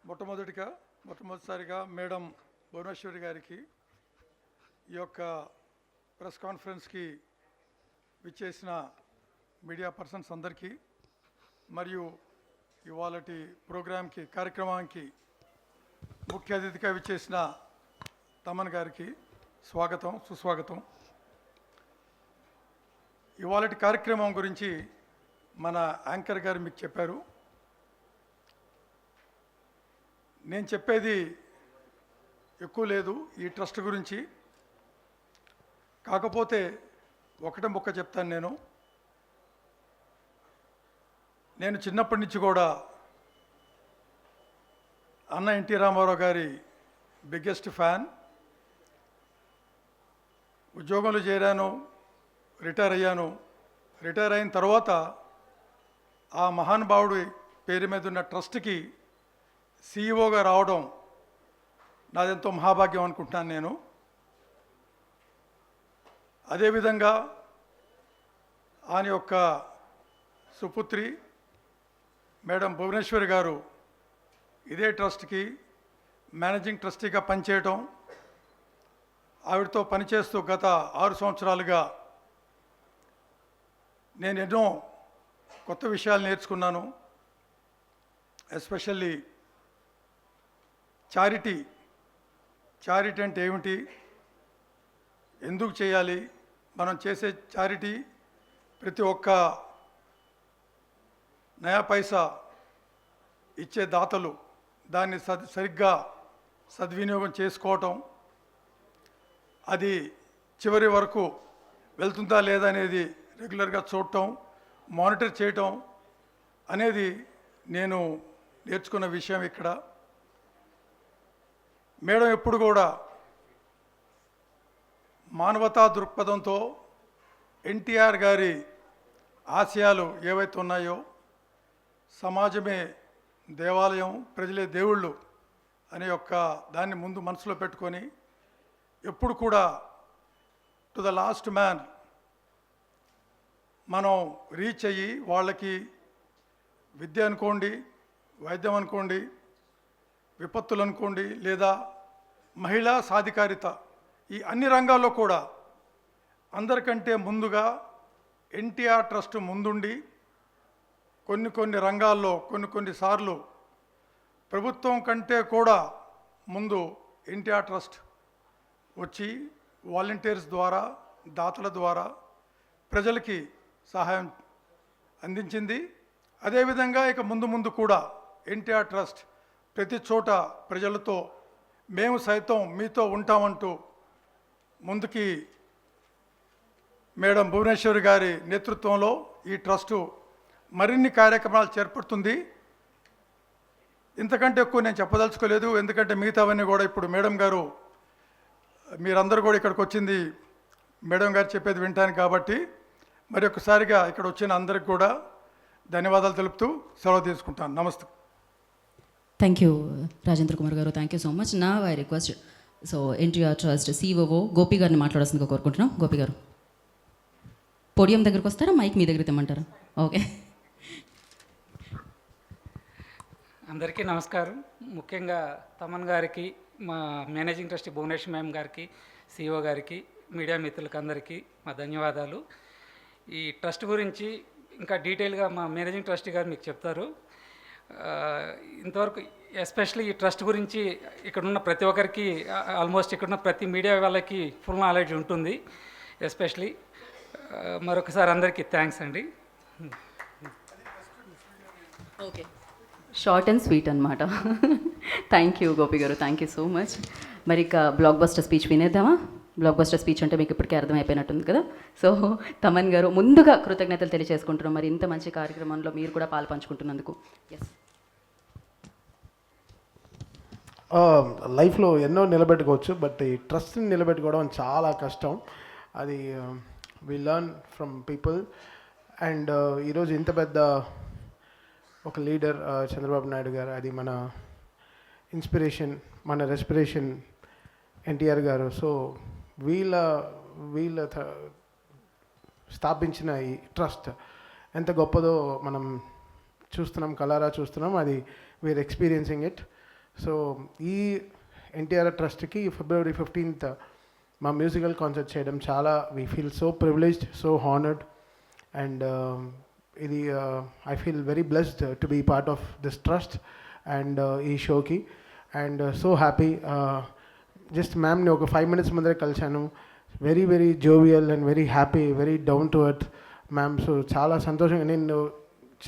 మొట్టమొదటిసారిగా మేడం భువనేశ్వరి గారికి ఈ యొక్క ప్రెస్ కాన్ఫరెన్స్కి విచ్చేసిన మీడియా పర్సన్స్ అందరికీ మరియు ఇవాళటి ప్రోగ్రాంకి కార్యక్రమానికి ముఖ్య అతిథిగా విచ్చేసిన తమన్ గారికి స్వాగతం సుస్వాగతం. ఇవాళటి కార్యక్రమం గురించి మన యాంకర్ గారు మీకు చెప్పారు. నేను చెప్పేది ఎక్కువ లేదు ఈ ట్రస్ట్ గురించి. కాకపోతే ఒకటే ముక్క చెప్తాను. నేను చిన్నప్పటి నుంచి కూడా అన్న ఎన్టీ రామారావు గారి బిగ్గెస్ట్ ఫ్యాన్. ఉద్యోగంలో చేరాను, రిటైర్ అయ్యాను. రిటైర్ అయిన తర్వాత ఆ మహానుభావుడి పేరు మీద ఉన్న ట్రస్ట్కి సీఈఓగా రావడం నాదెంతో మహాభాగ్యం అనుకుంటున్నాను నేను. అదేవిధంగా ఆయన యొక్క సుపుత్రి మేడం భువనేశ్వరి గారు ఇదే ట్రస్ట్కి మేనేజింగ్ ట్రస్టీగా పనిచేయటం, ఆవిడతో పనిచేస్తూ గత 6 సంవత్సరాలుగా నేను ఎన్నో కొత్త విషయాలు నేర్చుకున్నాను. ఎస్పెషల్లీ చారిటీ అంటే ఏమిటి, ఎందుకు చేయాలి, మనం చేసే చారిటీ ప్రతి ఒక్క నయా పైసా ఇచ్చే దాతలు దాన్ని సరిగ్గా సద్వినియోగం చేసుకోవటం, అది చివరి వరకు వెళ్తుందా లేదా అనేది రెగ్యులర్గా చూడటం, మానిటర్ చేయటం అనేది నేను నేర్చుకున్న విషయం ఇక్కడ. మేడం ఎప్పుడు కూడా మానవతా దృక్పథంతో ఎన్టీఆర్ గారి ఆశయాలు ఏవైతే ఉన్నాయో, సమాజమే దేవాలయం, ప్రజలే దేవుళ్ళు అనే యొక్క దాన్ని ముందు మనసులో పెట్టుకొని ఎప్పుడు కూడా టు ద లాస్ట్ మ్యాన్ మనం రీచ్ అయ్యి వాళ్ళకి విద్య అనుకోండి, వైద్యం అనుకోండి, విపత్తులు అనుకోండి, లేదా మహిళా సాధికారిత, ఈ అన్ని రంగాల్లో కూడా అందరికంటే ముందుగా ఎన్టీఆర్ ట్రస్ట్ ముందుండి కొన్ని రంగాల్లో కొన్నిసార్లు ప్రభుత్వం కంటే కూడా ముందు ఎన్టీఆర్ ట్రస్ట్ వచ్చి వాలంటీర్స్ ద్వారా, దాతల ద్వారా ప్రజలకి సహాయం అందించింది. అదేవిధంగా ఇక ముందు కూడా ఎన్టీఆర్ ట్రస్ట్ ప్రతి చోట ప్రజలతో మేము సైతం మీతో ఉంటామంటూ ముందుకి మేడం భువనేశ్వరి గారి నేతృత్వంలో ఈ ట్రస్టు మరిన్ని కార్యక్రమాలు చేపడుతుంది. ఇంతకంటే ఎక్కువ నేను చెప్పదలుచుకోలేదు, ఎందుకంటే మిగతావన్నీ కూడా ఇప్పుడు మేడం గారు, మీరందరూ కూడా ఇక్కడికి వచ్చింది మేడం గారు చెప్పేది వింటాను కాబట్టి మరి ఒక్కసారిగా ఇక్కడ వచ్చిన అందరికి కూడా ధన్యవాదాలు తెలుపుతూ సెలవు తీసుకుంటాను. నమస్తే. థ్యాంక్ యూ రాజేంద్ర కుమార్ గారు, థ్యాంక్ యూ సో మచ్. నా I request NTR trust COO Gopi గారిని మాట్లాడాల్సిందిగా కోరుకుంటున్నాం. గోపి గారు పోడియం దగ్గరకు వస్తారా, మైక్ మీ దగ్గర తెమ్మంటారా? ఓకే. అందరికీ నమస్కారం. ముఖ్యంగా తమన్ గారికి, మా మేనేజింగ్ ట్రస్టీ భువనేశ్వరి మ్యామ్ గారికి, సిఇఓ గారికి, మీడియా మిత్రులకు అందరికీ మా ధన్యవాదాలు. ఈ ట్రస్ట్ గురించి ఇంకా డీటెయిల్గా మా మేనేజింగ్ ట్రస్టీ గారు మీకు చెప్తారు. ఇంతవరకు ఎస్పెషల్లీ ఈ ట్రస్ట్ గురించి ఇక్కడున్న ప్రతి ఒక్కరికి, ఆల్మోస్ట్ ఇక్కడున్న ప్రతి మీడియా వాళ్ళకి ఫుల్ నాలెడ్జ్ ఉంటుంది. ఎస్పెషల్లీ మరొకసారి అందరికీ థ్యాంక్స్ అండి. ఓకే, షార్ట్ అండ్ స్వీట్ అనమాట. థ్యాంక్ యూ గోపి గారు, థ్యాంక్ యూ సో మచ్. మరి ఇక బ్లాక్ బస్టర్ స్పీచ్ వినేద్దామా? బ్లాక్ బస్టర్ స్పీచ్ అంటే మీకు ఇప్పటికే అర్థమైపోయినట్టుంది కదా. సో తమన్ గారు ముందుగా కృతజ్ఞతలు తెలియజేసుకుంటున్నాం, మరి ఇంత మంచి కార్యక్రమంలో మీరు కూడా పాలు పంచుకుంటున్నందుకు. ఎస్, లైఫ్లో ఎన్నో నిలబెట్టుకోవచ్చు, బట్ ఈ ట్రస్ట్ని నిలబెట్టుకోవడం చాలా కష్టం. అది we learn from people. And ఈరోజు ఇంత పెద్ద ఒక లీడర్ చంద్రబాబు నాయుడు గారు, అది మన ఇన్స్పిరేషన్, మన రెస్పిరేషన్ ఎన్టీఆర్ గారు. సో వీళ్ళ స్థాపించిన ఈ ట్రస్ట్ ఎంత గొప్పదో మనం చూస్తున్నాం, కలారా చూస్తున్నాం. అది వీఆర్ ఎక్స్పీరియన్సింగ్ ఇట్. సో ఈ ఎన్టీఆర్ ట్రస్ట్కి ఫిబ్రవరి 15th మా మ్యూజికల్ కాన్సర్ట్ చేయడం చాలా we feel so privileged, so honoured, and ఇది I feel very blessed to be part of this trust and ఈ షోకి, అండ్ సో హ్యాపీ. జస్ట్ మ్యామ్ని ఒక 5 minutes ముందరే కలిశాను. Very very jovial and very happy, very down to earth ma'am. So చాలా సంతోషంగా, నేను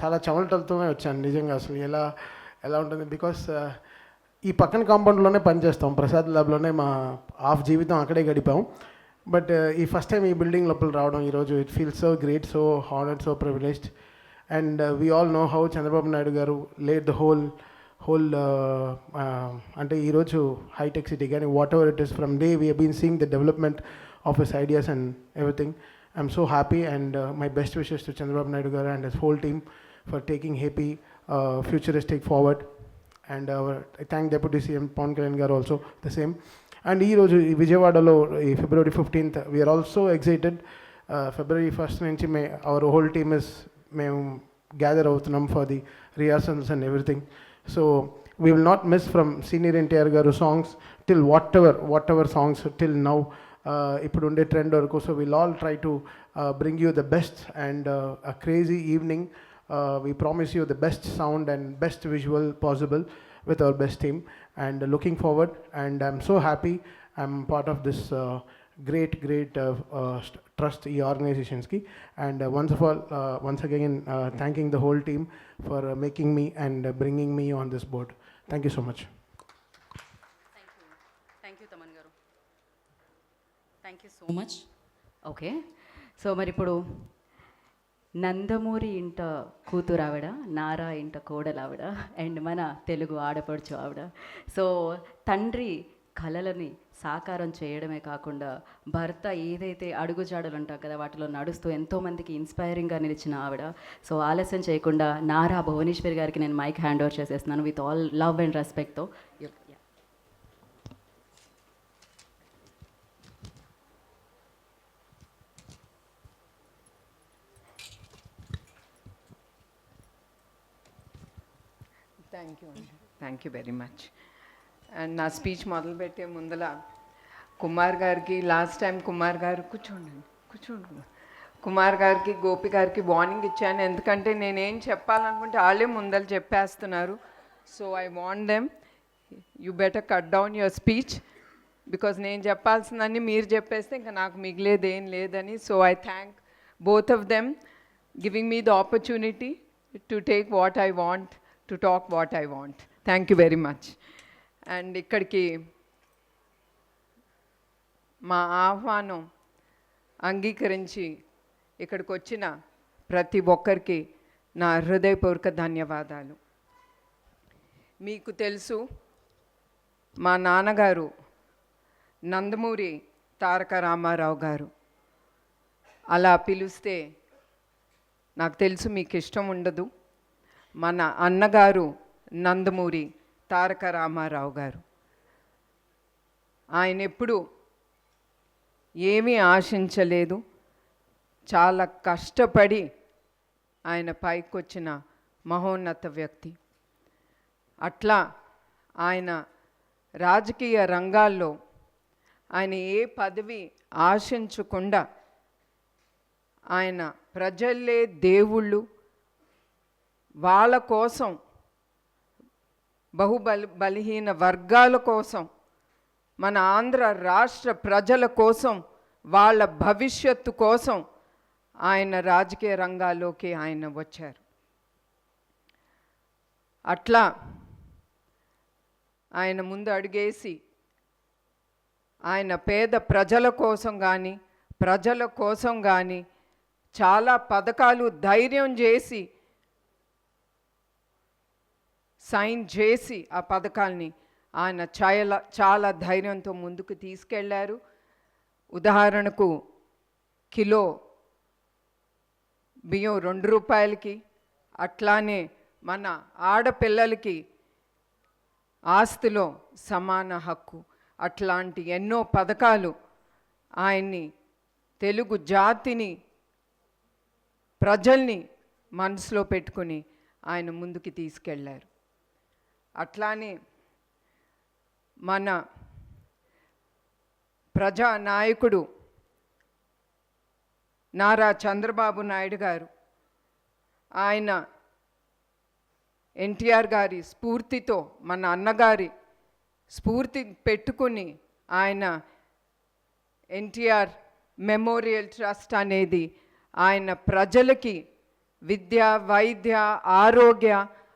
చాలా చెమటలతోనే వచ్చాను నిజంగా. అసలు ఎలా ఉంటుంది, బికాస్ ఈ పక్కన కాంపౌండ్లోనే పనిచేస్తాం, ప్రసాద్ ల్యాబ్లోనే మా హాఫ్ జీవితం అక్కడే గడిపాం. బట్ ఈ ఫస్ట్ టైం ఈ బిల్డింగ్ లోపల రావడం ఈరోజు, it feels so great, so honoured, so privileged. And we all know how Chandrababu Naidu గారు లేడ్ ద హోల్ అంటే ఈరోజు హైటెక్ సిటీ కానీ whatever it is, from day we been seeing the development of his ideas and everything. I'm so happy, and my best wishes to Chandrababu Naidu గారు and his whole team for taking Happy futuristic forward. And I thank Deputy CM Pawan Kalyan garu also the same. And ee roju Vijayawada February 15th we are also excited. February 1st nunchi our whole team is gather avutunnam for the rehearsals and everything. So we will not miss from senior NTR garu songs till whatever songs till now ఇప్పుడు ఉండే trend వరకు. So will all try to bring you the best and a crazy evening. We promise you the best sound and best visual possible with our best team, and looking forward, and I'm so happy I'm part of this great trust organizations ki. And once again thanking the whole team for making me and bringing me on this board. Thank you so much. Thank you Thaman గారు, thank you so much. Okay, so మరి ఇప్పుడు నందమూరి ఇంట కూతురు ఆవిడ, నారా ఇంట కోడలు ఆవిడ, and మన తెలుగు ఆడపడుచు ఆవిడ. సో తండ్రి కలలని సాకారం చేయడమే కాకుండా భర్త ఏదైతే అడుగుజాడలు ఉంటాం కదా వాటిలో నడుస్తూ ఎంతోమందికి ఇన్స్పైరింగ్గా నిలిచిన ఆవిడ. సో ఆలస్యం చేయకుండా నారా భువనేశ్వరి గారికి నేను మైక్ హ్యాండ్ ఓవర్ చేసేస్తున్నాను విత్ ఆల్ లవ్ అండ్ రెస్పెక్ట్తో. Thank you very much. And నా స్పీచ్ మొదలుపెట్టే ముందల కుమార్ గారికి, లాస్ట్ టైం కుమార్ గారు కూర్చోండి కుమార్ గారికి, గోపి గారికి వార్నింగ్ ఇచ్చాను, ఎందుకంటే నేనేం చెప్పాలనుకుంటే వాళ్ళే ముందర చెప్పేస్తున్నారు. So I want them, you better cut down your speech, because నేను చెప్పాల్సిందని మీరు చెప్పేస్తే ఇంకా నాకు మిగిలేది ఏం లేదని. So I thank both of them giving me the opportunity to take what I want, to talk what I want. Thank you very much. And ikkadiki మా ఆహ్వానం అంగీకరించి ఇక్కడికి వచ్చిన ప్రతి ఒక్కరికి నా హృదయపూర్వక ధన్యవాదాలు. మీకు తెలుసు, మా నాన్నగారు నందమూరి తారక రామారావు గారు. అలా పిలిస్తే నాకు తెలుసు మీకు ఇష్టం ఉండదు. మన అన్నగారు నందమూరి తారక రామారావు గారు. ఆయన ఎప్పుడు ఏమీ ఆశించలేదు, చాలా కష్టపడి ఆయన పైకి వచ్చిన మహోన్నత వ్యక్తి. అట్లా ఆయన రాజకీయ రంగాల్లో ఆయన ఏ పదవి ఆశించకుండా ఆయన ప్రజల్లే దేవుళ్ళు, వాళ్ళ కోసం, బలహీన వర్గాల కోసం, మన ఆంధ్ర రాష్ట్ర ప్రజల కోసం, వాళ్ళ భవిష్యత్తు కోసం ఆయన రాజకీయ రంగాల్లోకి ఆయన వచ్చారు. అట్లా ఆయన ముందు అడుగేసి ఆయన పేద ప్రజల కోసం కానీ ప్రజల కోసం కానీ చాలా పథకాలు ధైర్యం చేసి సైన్ చేసి ఆ పథకాల్ని ఆయన చాలా ధైర్యంతో ముందుకు తీసుకెళ్లారు. ఉదాహరణకు కిలో బియ్యం 2 రూపాయలకి, అట్లానే మన ఆడపిల్లలకి ఆస్తిలో సమాన హక్కు, అట్లాంటి ఎన్నో పథకాలు ఆయన్ని, తెలుగు జాతిని, ప్రజల్ని మనసులో పెట్టుకుని ఆయన ముందుకు తీసుకెళ్లారు. అట్లానే మన ప్రజానాయకుడు నారా చంద్రబాబు నాయుడు గారు, ఆయన ఎన్టీఆర్ గారి స్ఫూర్తితో, మన అన్నగారి స్ఫూర్తి పెట్టుకుని ఆయన ఎన్టీఆర్ మెమోరియల్ ట్రస్ట్ అనేది ఆయన ప్రజలకి విద్య, వైద్య, ఆరోగ్య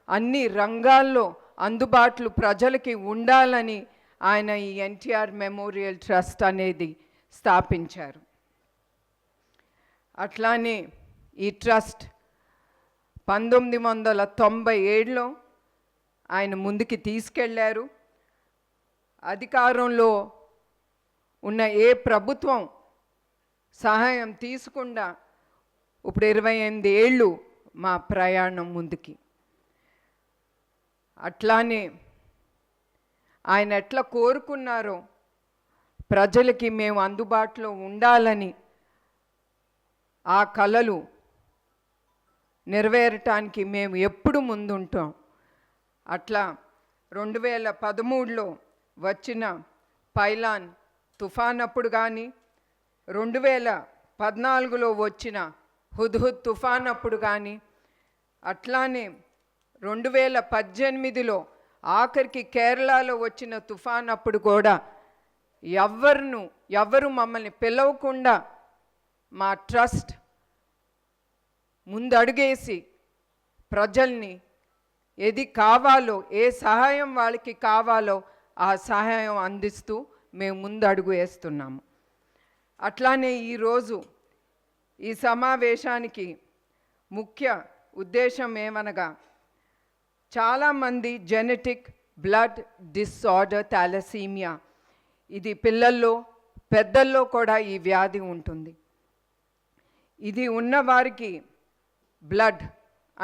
అన్ని రంగాల్లో అందుబాటులో ప్రజలకి ఉండాలని ఆయన ఈ ఎన్టీఆర్ మెమోరియల్ ట్రస్ట్ అనేది స్థాపించారు. అట్లానే ఈ ట్రస్ట్ 1997లో ఆయన ముందుకి తీసుకెళ్లారు. అధికారంలో ఉన్న ఏ ప్రభుత్వం సహాయం తీసుకుండా ఇప్పుడు 28 ఏళ్ళు మా ప్రయాణం ముందుకి. అట్లానే ఆయన ఎట్లా కోరుకున్నారో ప్రజలకి మేము అందుబాటులో ఉండాలని ఆ కలలు నెరవేరటానికి మేము ఎప్పుడు ముందుంటాం. అట్లా 2013లో వచ్చిన పైలాన్ తుఫాన్ అప్పుడు కానీ, 2014లో వచ్చిన హుద్హుద్ తుఫాన్ అప్పుడు కానీ, అట్లానే 2018లో ఆఖరికి కేరళలో వచ్చిన తుఫాన్ అప్పుడు కూడా ఎవరు మమ్మల్ని పిలవకుండా మా ట్రస్ట్ ముందడుగేసి ప్రజల్ని ఏది కావాలో, ఏ సహాయం వాళ్ళకి కావాలో ఆ సహాయం అందిస్తూ మేము ముందడుగు వేస్తున్నాము. అట్లానే ఈరోజు ఈ సమావేశానికి ముఖ్య ఉద్దేశం ఏమనగా, చాలామంది జెనెటిక్ బ్లడ్ డిసార్డర్ థాలసీమియా, ఇది పిల్లల్లో పెద్దల్లో కూడా ఈ వ్యాధి ఉంటుంది. ఇది ఉన్నవారికి బ్లడ్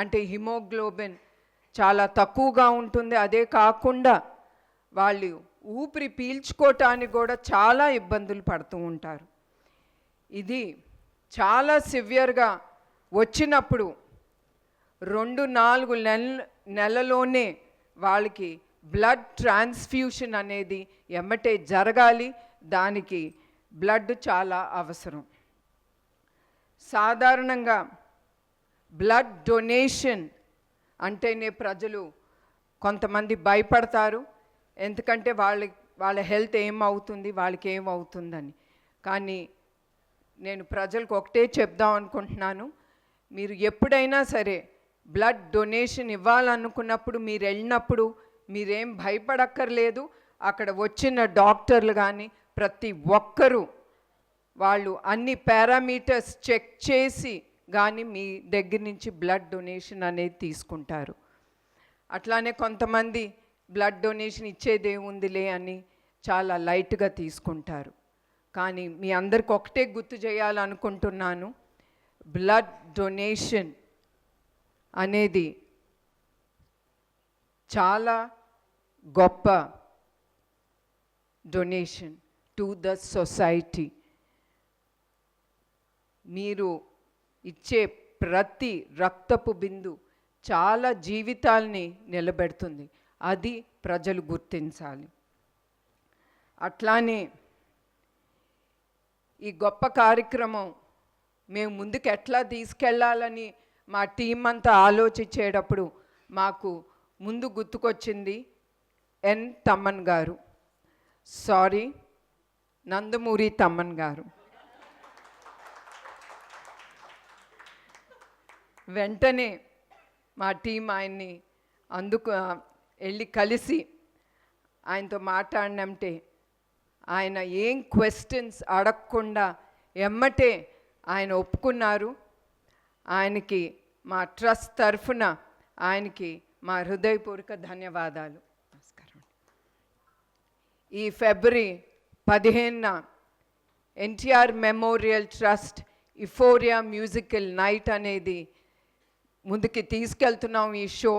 అంటే హిమోగ్లోబిన్ చాలా తక్కువగా ఉంటుంది. అదే కాకుండా వాళ్ళు ఊపిరి పీల్చుకోవటానికి కూడా చాలా ఇబ్బందులు పడుతూ ఉంటారు. ఇది చాలా సివియర్గా వచ్చినప్పుడు 2-4 నెలలోనే వాళ్ళకి బ్లడ్ ట్రాన్స్ఫ్యూషన్ అనేది ఎమ్మటే జరగాలి. దానికి బ్లడ్ చాలా అవసరం. సాధారణంగా బ్లడ్ డొనేషన్ అంటేనే ప్రజలు కొంతమంది భయపడతారు. ఎందుకంటే వాళ్ళ హెల్త్ ఏమవుతుంది, వాళ్ళకి ఏమవుతుందని. కానీ నేను ప్రజలకు ఒకటే చెప్దాం అనుకుంటున్నాను, మీరు ఎప్పుడైనా సరే బ్లడ్ డొనేషన్ ఇవ్వాలనుకున్నప్పుడు మీరు వెళ్ళినప్పుడు మీరేం భయపడక్కర్లేదు. అక్కడ వచ్చిన డాక్టర్లు కానీ ప్రతి ఒక్కరూ వాళ్ళు అన్ని పారామీటర్స్ చెక్ చేసి కానీ మీ దగ్గర నుంచి బ్లడ్ డొనేషన్ అనేది తీసుకుంటారు. అట్లానే కొంతమంది బ్లడ్ డొనేషన్ ఇచ్చేదేముందిలే అని చాలా లైట్గా తీసుకుంటారు. కానీ మీ అందరికి ఒకటే గుర్తు చేయాలనుకుంటున్నాను, బ్లడ్ డొనేషన్ అనేది చాలా గొప్ప డొనేషన్ టు ద సొసైటీ. మీరు ఇచ్చే ప్రతి రక్తపు బిందు చాలా జీవితాల్ని నిలబెడుతుంది. అది ప్రజలు గుర్తించాలి. అట్లానే ఈ గొప్ప కార్యక్రమం మేము ముందుకు ఎట్లా తీసుకెళ్ళాలని మా టీం అంతా ఆలోచించేటప్పుడు మాకు ముందు గుర్తుకొచ్చింది ఎన్ తమ్మన్ గారు, నందమూరి తమ్మన్ గారు. వెంటనే మా టీం ఆయన్ని వెళ్ళి కలిసి ఆయనతో మాట్లాడినంటే ఆయన ఏం క్వశ్చన్స్ అడగకుండా ఎమ్మటే ఆయన ఒప్పుకున్నారు. ఆయనకి మా ట్రస్ట్ తరఫున ఆయనకి మా హృదయపూర్వక ధన్యవాదాలు. నమస్కారం. ఈ ఫిబ్రవరి 15న NTR memorial trust Euphoria musical night అనేది ముందుకి తీసుకెళ్తున్నాం. ఈ షో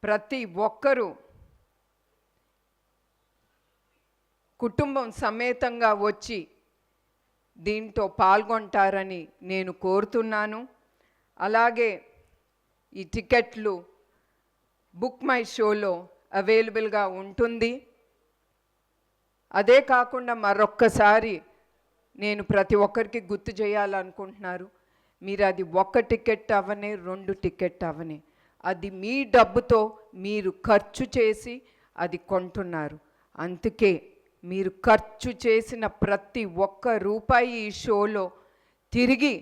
ప్రతి ఒక్కరూ కుటుంబం సమేతంగా వచ్చి దీంట్లో పాల్గొంటారని నేను కోరుతున్నాను. అలాగే ఈ టికెట్లు బుక్ మై షోలో అవైలబుల్గా ఉంటుంది. అదే కాకుండా మరొక్కసారి నేను ప్రతి ఒక్కరికి గుర్తు చేయాలనుకుంటున్నారు, మీరు అది 1 టికెట్ అవనే 2 టికెట్ అవనే, అది మీ డబ్బుతో మీరు ఖర్చు చేసి అది కొంటున్నారు. అందుకే మీరు ఖర్చు చేసిన ప్రతి ఒక్క రూపాయి ఈ షోలో తిరిగి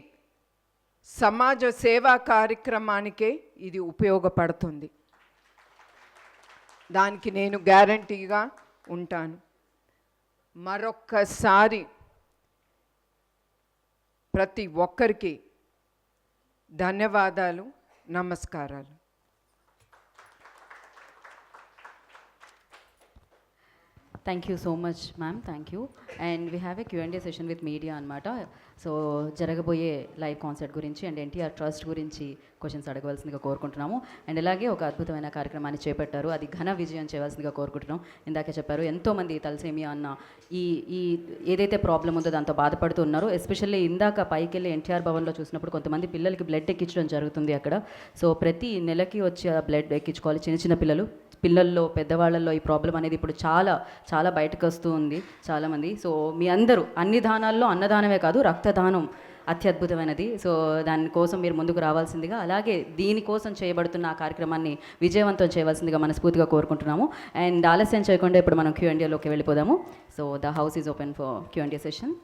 సమాజ సేవా కార్యక్రమానికే ఇది ఉపయోగపడుతుంది. దానికి నేను గ్యారంటీగా ఉంటాను. మరొక్కసారి ప్రతి ఒక్కరికి ధన్యవాదాలు, నమస్కారాలు. Thank you so much ma'am, thank you. And we have a Q&A session with media అనమాట. సో జరగబోయే లైవ్ కాన్సర్ట్ గురించి అండ్ ఎన్టీఆర్ ట్రస్ట్ గురించి క్వశ్చన్స్ అడగవలసిందిగా కోరుకుంటున్నాము. అండ్ అలాగే ఒక అద్భుతమైన కార్యక్రమాన్ని చేపట్టారు, అది ఘన విజయం చేయవలసిందిగా కోరుకుంటున్నాం. ఇందాకే చెప్పారు, ఎంతోమంది తలసేమియా అన్న ఈ ఈ ఏదైతే ప్రాబ్లం ఉందో దాంతో బాధపడుతూ ఉన్నారు. ఎస్పెషల్లీ ఇందాక పైకి వెళ్ళి ఎన్టీఆర్ భవన్లో చూసినప్పుడు కొంతమంది పిల్లలకి బ్లడ్ ఎక్కించడం జరుగుతుంది అక్కడ. సో ప్రతి నెలకి వచ్చి ఆ బ్లడ్ ఎక్కించుకోవాలి. చిన్న చిన్న పిల్లల్లో పెద్దవాళ్ళల్లో ఈ ప్రాబ్లం అనేది ఇప్పుడు చాలా చాలా బయటకు వస్తూ ఉంది చాలామంది. సో మీ అందరూ అన్ని దానాల్లో అన్నదానమే కాదు, రక్తదానం అత్యద్భుతమైనది. సో దానికోసం మీరు ముందుకు రావాల్సిందిగా, అలాగే దీనికోసం చేయబడుతున్న ఆ కార్యక్రమాన్ని విజయవంతం చేయవలసిందిగా మనస్ఫూర్తిగా కోరుకుంటున్నాము. అండ్ ఆలస్యం చేయకుండా ఇప్పుడు మనం Q&Aలోకి వెళ్ళిపోదాము. So the house is open for Q&A session.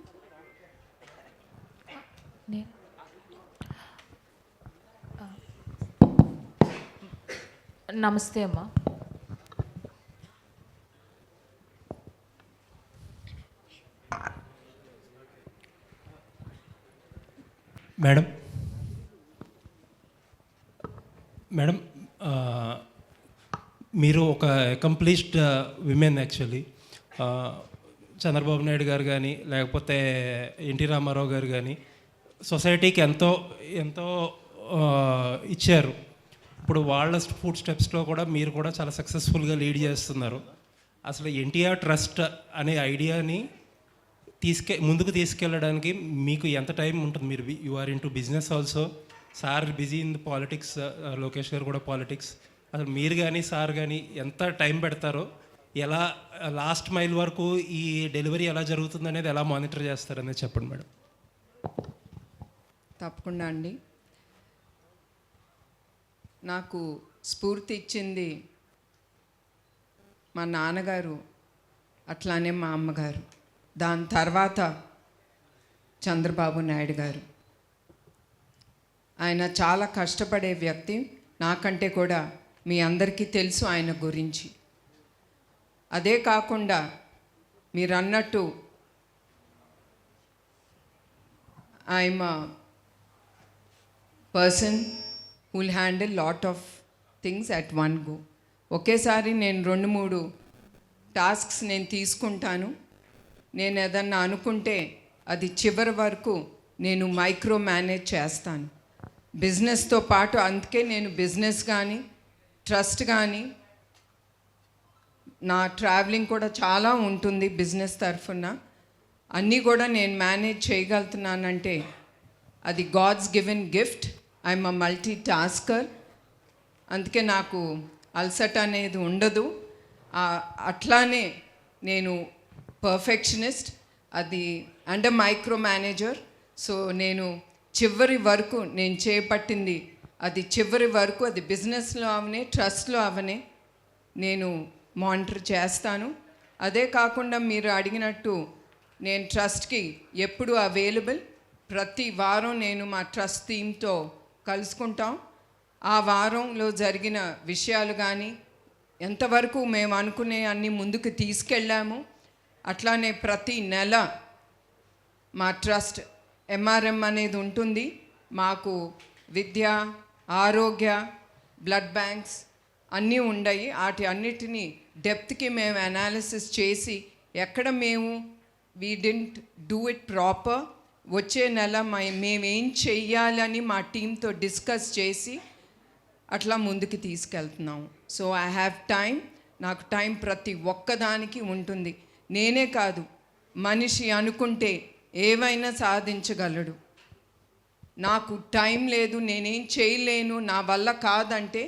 నమస్తే అమ్మా. మేడం మీరు ఒక accomplished women actually. Chandrababu Naidu గారు కానీ లేకపోతే ఎన్టీ రామారావు గారు కానీ సొసైటీకి ఎంతో ఎంతో ఇచ్చారు. ఇప్పుడు వాళ్ళ ఫుడ్ స్టెప్స్లో కూడా మీరు కూడా చాలా సక్సెస్ఫుల్గా లీడ్ చేస్తున్నారు. అసలు ఎన్టీఆర్ ట్రస్ట్ అనే ఐడియాని ముందుకు తీసుకెళ్ళడానికి మీకు ఎంత టైం ఉంటుంది? మీరు you are into business also, sir busy in politics, Lokesh garu కూడా పాలిటిక్స్. అసలు మీరు కానీ సార్ కానీ ఎంత టైం పెడతారో, ఎలా లాస్ట్ మైల్ వరకు ఈ డెలివరీ ఎలా జరుగుతుంది అనేది ఎలా మానిటర్ చేస్తారనేది చెప్పండి మేడం. తప్పకుండా అండి. నాకు స్ఫూర్తి ఇచ్చింది మా నాన్నగారు, అట్లానే మా అమ్మగారు, దాని తర్వాత చంద్రబాబు నాయుడు గారు. ఆయన చాలా కష్టపడే వ్యక్తి, నాకంటే కూడా మీ అందరికీ తెలుసు ఆయన గురించి. అదే కాకుండా మీరు అన్నట్టు I'm a person who will handle lot of things at one go. ఒకేసారి నేను 2-3 టాస్క్స్ నేను తీసుకుంటాను. నేను ఏదన్నా అనుకుంటే అది చివరి వరకు నేను మైక్రో మేనేజ్ చేస్తాను బిజినెస్తో పాటు. అందుకే నేను బిజినెస్ కానీ ట్రస్ట్ కానీ, నా ట్రావెలింగ్ కూడా చాలా ఉంటుంది బిజినెస్ తరఫున, అన్నీ కూడా నేను మేనేజ్ చేయగలుగుతున్నానంటే అది god's given gift. I'm a multi tasker. అందుకే నాకు అలసట అనేది ఉండదు. అట్లానే నేను పర్ఫెక్షనిస్ట్, అది అండ్ మైక్రో మేనేజర్. సో నేను చివరి వరకు నేను చేపట్టింది అది చివరి వరకు, అది బిజినెస్లో అవనే ట్రస్ట్లో అవనే నేను మానిటర్ చేస్తాను. అదే కాకుండా మీరు అడిగినట్టు నేను ట్రస్ట్కి ఎప్పుడు అవైలబుల్. ప్రతి వారం నేను మా ట్రస్ట్ టీమ్తో కలుసుకుంటాం. ఆ వారంలో జరిగిన విషయాలు కానీ, ఎంతవరకు మేము అనుకునే అన్ని ముందుకు తీసుకెళ్ళాము. అట్లానే ప్రతి నెల మా ట్రస్ట్ MRM అనేది ఉంటుంది. మాకు విద్య, ఆరోగ్య, బ్లడ్ బ్యాంక్స్ అన్నీ ఉన్నాయి. వాటి అన్నిటినీ డెప్త్కి మేము అనాలిసిస్ చేసి ఎక్కడ మేము we didn't do it proper, వచ్చే నెల మేమేం చెయ్యాలని మా టీంతో డిస్కస్ చేసి అట్లా ముందుకు తీసుకెళ్తున్నాము. So I have time. నాకు టైం ప్రతి ఒక్కదానికి ఉంటుంది. నేనే కాదు, మనిషి అనుకుంటే ఏవైనా సాధించగలడు. నాకు టైం లేదు, నేనేం చేయలేను, నా వల్ల కాదంటే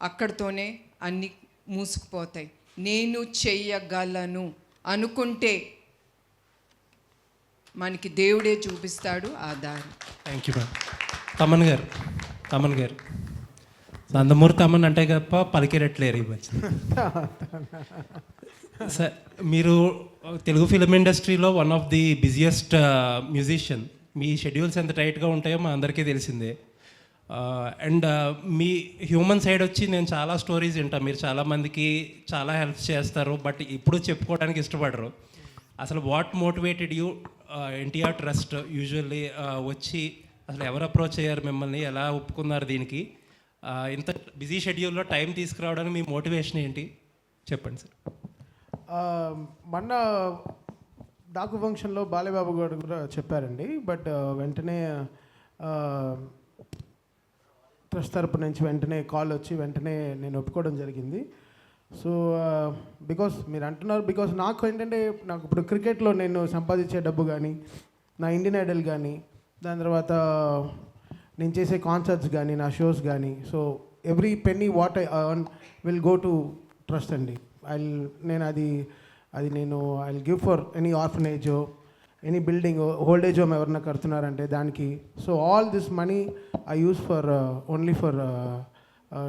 అక్కడితోనే అన్నీ మూసుకుపోతాయి. నేను చెయ్యగలను అనుకుంటే మనకి దేవుడే చూపిస్తాడు ఆ దారి. Thank you ma'am. తమన్ గారు నందమూరి తమన్ అంటే తప్ప పలికేరట్లేరు ఈ మధ్య. సార్ మీరు తెలుగు ఫిలిం ఇండస్ట్రీలో one of the busiest musician. Me schedules ఎంత టైట్గా ఉంటాయో మా అందరికీ తెలిసిందే. అండ్ మీ హ్యూమన్ సైడ్ వచ్చి నేను చాలా స్టోరీస్ వింటాను. మీరు చాలామందికి చాలా హెల్ప్ చేస్తారు, బట్ ఇప్పుడు చెప్పుకోవడానికి ఇష్టపడరు. అసలు what motivated you NTR trust usually వచ్చి అసలు ఎవరు అప్రోచ్ అయ్యారు మిమ్మల్ని, ఎలా ఒప్పుకున్నారు దీనికి? ఇంత బిజీ షెడ్యూల్లో టైం తీసుకురావడానికి మీ మోటివేషన్ ఏంటి చెప్పండి సార్. మొన్న డాకు ఫంక్షన్లో బాలయ్యబాబు గారు కూడా చెప్పారండి. బట్ వెంటనే ట్రస్ట్ తరపు నుంచి వెంటనే కాల్ వచ్చి వెంటనే నేను ఒప్పుకోవడం జరిగింది. సో బికాస్ మీరు అంటున్నారు, బికాస్ నాకు ఏంటంటే నాకు ఇప్పుడు క్రికెట్లో నేను సంపాదించే డబ్బు కానీ, నా ఇండియన్ ఐడల్ కానీ, దాని తర్వాత నేను చేసే కాన్సర్ట్స్ కానీ, నా షోస్ కానీ, so every penny what I earn will go to trust అండి. నేను I give for any orphanage, any building, old age home ఎవరన్నా కడుతున్నారంటే దానికి. So all this money I use for only for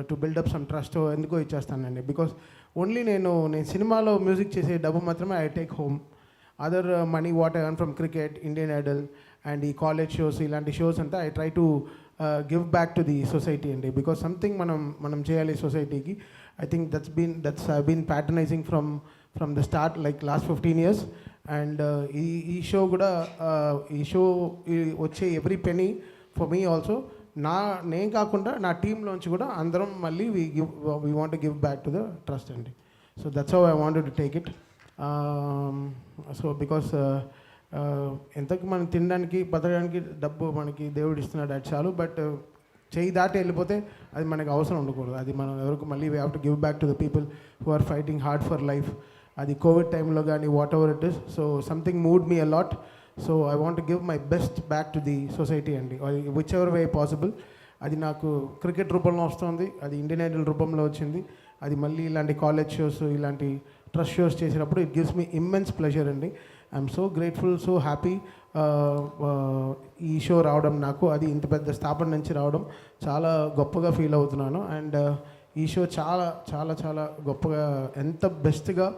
to build up some trust. ఎందుకో ఇచ్చేస్తానండి. Because only నేను సినిమాలో music చేసే డబ్బు మాత్రమే I take home. Other money what I earn from cricket, Indian Idol and ఈ కాలేజ్ షోస్, ఇలాంటి shows అంతా I try to give back to the society అండి. బికాస్ సంథింగ్ మనం చేయాలి సొసైటీకి. I think that's I been patronising from the start like last 15 years. And ఈ show కూడా వచ్చే every penny for me also, నేను కాకుండా నా టీంలోంచి కూడా అందరం మళ్ళీ we want to give back to the trust అండి. So that's how I wanted to take it. So because ఎంతకు మనం తినడానికి బతకడానికి డబ్బు మనకి దేవుడు ఇస్తున్నాడు, అది చాలు. బట్ చేయి దాటి వెళ్ళిపోతే అది మనకు అవసరం ఉండకూడదు. అది మనం ఎవరికి మళ్ళీ we have to give back to the people who are fighting hard for life. అది కోవిడ్ టైంలో కానీ whatever it is. So something moved me a lot. So I want give my best back to the society అండి, whichever way possible. అది నాకు cricket రూపంలో వస్తుంది, అది Indian Idol రూపంలో వచ్చింది, అది మళ్ళీ ఇలాంటి కాలేజ్ షోస్, ఇలాంటి ట్రస్ట్ షోస్ చేసినప్పుడు it gives me immense pleasure అండి. I'm so grateful, so happy ఈ షో రావడం నాకు. అది ఇంత పెద్ద స్థాపన నుంచి రావడం చాలా గొప్పగా ఫీల్ అవుతున్నాను. అండ్ ఈ షో చాలా చాలా చాలా గొప్పగా, ఎంత బెస్ట్గా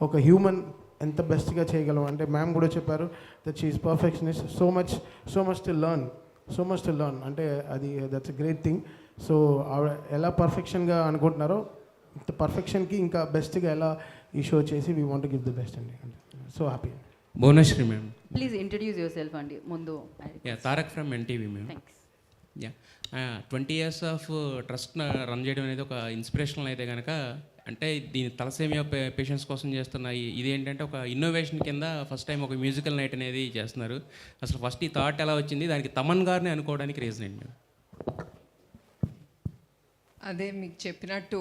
ఒక హ్యూమన్ ఎంత బెస్ట్గా చేయగలం అంటే మ్యామ్ కూడా చెప్పారు that she is perfectionist. So much to learn అంటే అది that's a great thing. So ఆవిడ ఎలా పర్ఫెక్షన్గా అనుకుంటున్నారో ఇంత పర్ఫెక్షన్కి ఇంకా బెస్ట్గా ఎలా ఈ షో చేసి we want give the best అండి. So happy. Bhuvanasri ma'am. Please introduce yourself అండి ముందు. Yeah, Tarak from NTV ma'am. Thanks. Yeah, 20 years of trust run చేయడం అనేది ఒక ఇన్స్పిరేషనల్ అయితే కనుక, అంటే దీని తలసేమియా పేషెంట్స్ కోసం చేస్తున్న ఇది ఏంటంటే ఒక ఇన్నోవేషన్ కింద ఫస్ట్ టైం ఒక మ్యూజికల్ నైట్ అనేది చేస్తున్నారు. అసలు ఫస్ట్ ఈ థాట్ ఎలా వచ్చింది, దానికి తమన్ గారిని అనుకోవడానికి రీజన్ ఏంటి? అదే మీకు చెప్పినట్టు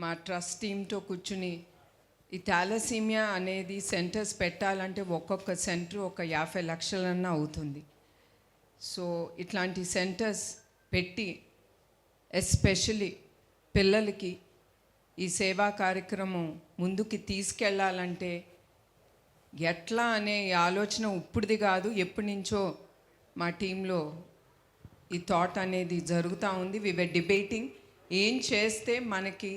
మా ట్రస్ట్ టీంతో కూర్చుని ఈ థాలసీమియా అనేది సెంటర్స్ పెట్టాలంటే ఒక్కొక్క సెంటర్ ఒక 50 లక్షలన్నా అవుతుంది. సో ఇట్లాంటి సెంటర్స్ పెట్టి ఎస్పెషలీ పిల్లలకి ఈ సేవా కార్యక్రమం ముందుకి తీసుకెళ్ళాలంటే ఎట్లా అనే ఆలోచన ఇప్పుడుది కాదు, ఎప్పటి నుంచో మా టీంలో ఈ థాట్ అనేది జరుగుతూ ఉంది. వి వర్ డిబేటింగ్ ఏం చేస్తే మనకి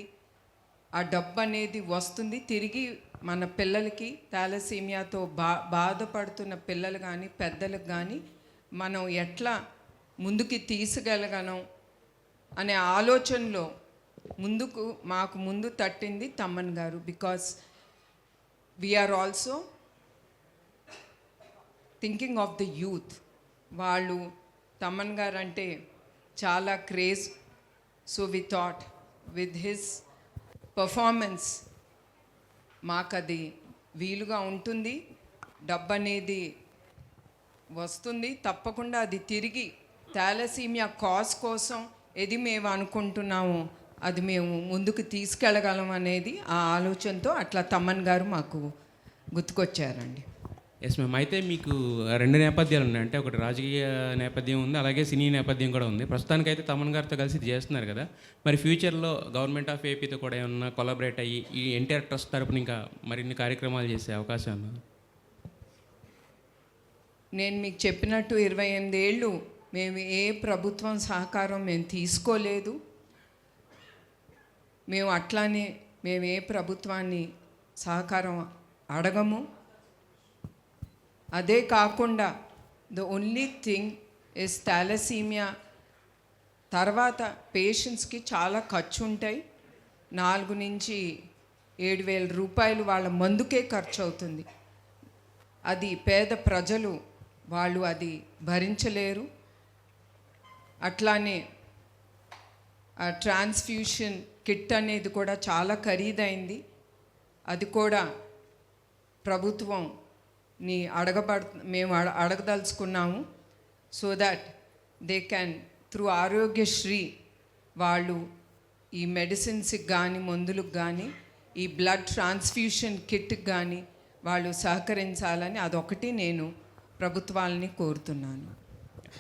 ఆ డబ్బు అనేది వస్తుంది తిరిగి మన పిల్లలకి, థాలసీమియాతో బాధపడుతున్న పిల్లలు కానీ పెద్దలకు కానీ మనం ఎట్లా ముందుకి తీసుకెళ్ళగలం అనే ఆలోచనలో మాకు ముందు తట్టింది Thaman garu. Because we're also thinking of the youth. వాళ్ళు తమ్మన్ గారు అంటే చాలా craze. So we thought with his performance మాకు అది వీలుగా ఉంటుంది, డబ్బు అనేది వస్తుంది, తప్పకుండా అది తిరిగి థాలసీమియా కాజ్ కోసం ఏది మేము అనుకుంటున్నాము అది మేము ముందుకు తీసుకెళ్ళగలం అనేది ఆ ఆలోచనతో అట్లా తమ్మన్ గారు మాకు గుర్తుకొచ్చారండి. Yes ma'am. అయితే మీకు రెండు నేపథ్యాలు ఉన్నాయి. అంటే ఒకటి రాజకీయ నేపథ్యం ఉంది, అలాగే సినీ నేపథ్యం కూడా ఉంది. ప్రస్తుతానికైతే తమన్ గారితో కలిసి ఇది చేస్తున్నారు కదా, మరి ఫ్యూచర్లో గవర్నమెంట్ ఆఫ్ ఏపీతో కూడా ఏమన్నా కొలాబరేట్ అయ్యి ఈ ఎన్టీఆర్ ట్రస్ట్ తరపున ఇంకా మరిన్ని కార్యక్రమాలు చేసే అవకాశం ఉందా? నేను మీకు చెప్పినట్టు 28 ఏళ్ళు మేము ఏ ప్రభుత్వం సహకారం మేము తీసుకోలేదు. మేము అట్లానే మేము ఏ ప్రభుత్వాన్ని సహకారం అడగము. అదే కాకుండా the only thing is thalassaemia తర్వాత పేషెంట్స్కి చాలా ఖర్చు ఉంటాయి. 4 నుంచి 7,000 రూపాయలు వాళ్ళ మందుకే ఖర్చు అవుతుంది. అది పేద ప్రజలు వాళ్ళు అది భరించలేరు. అట్లానే ఆ ట్రాన్స్ఫ్యూషన్ కిట్ అనేది కూడా చాలా ఖరీదైంది. అది కూడా ప్రభుత్వంని మేము అడగదలుచుకున్నాము. So that they can through Aarogyasri వాళ్ళు ఈ మెడిసిన్స్కి కానీ మందులకు కానీ ఈ బ్లడ్ ట్రాన్స్ఫ్యూషన్ కిట్కి కానీ వాళ్ళు సహకరించాలని అదొకటి నేను ప్రభుత్వాలని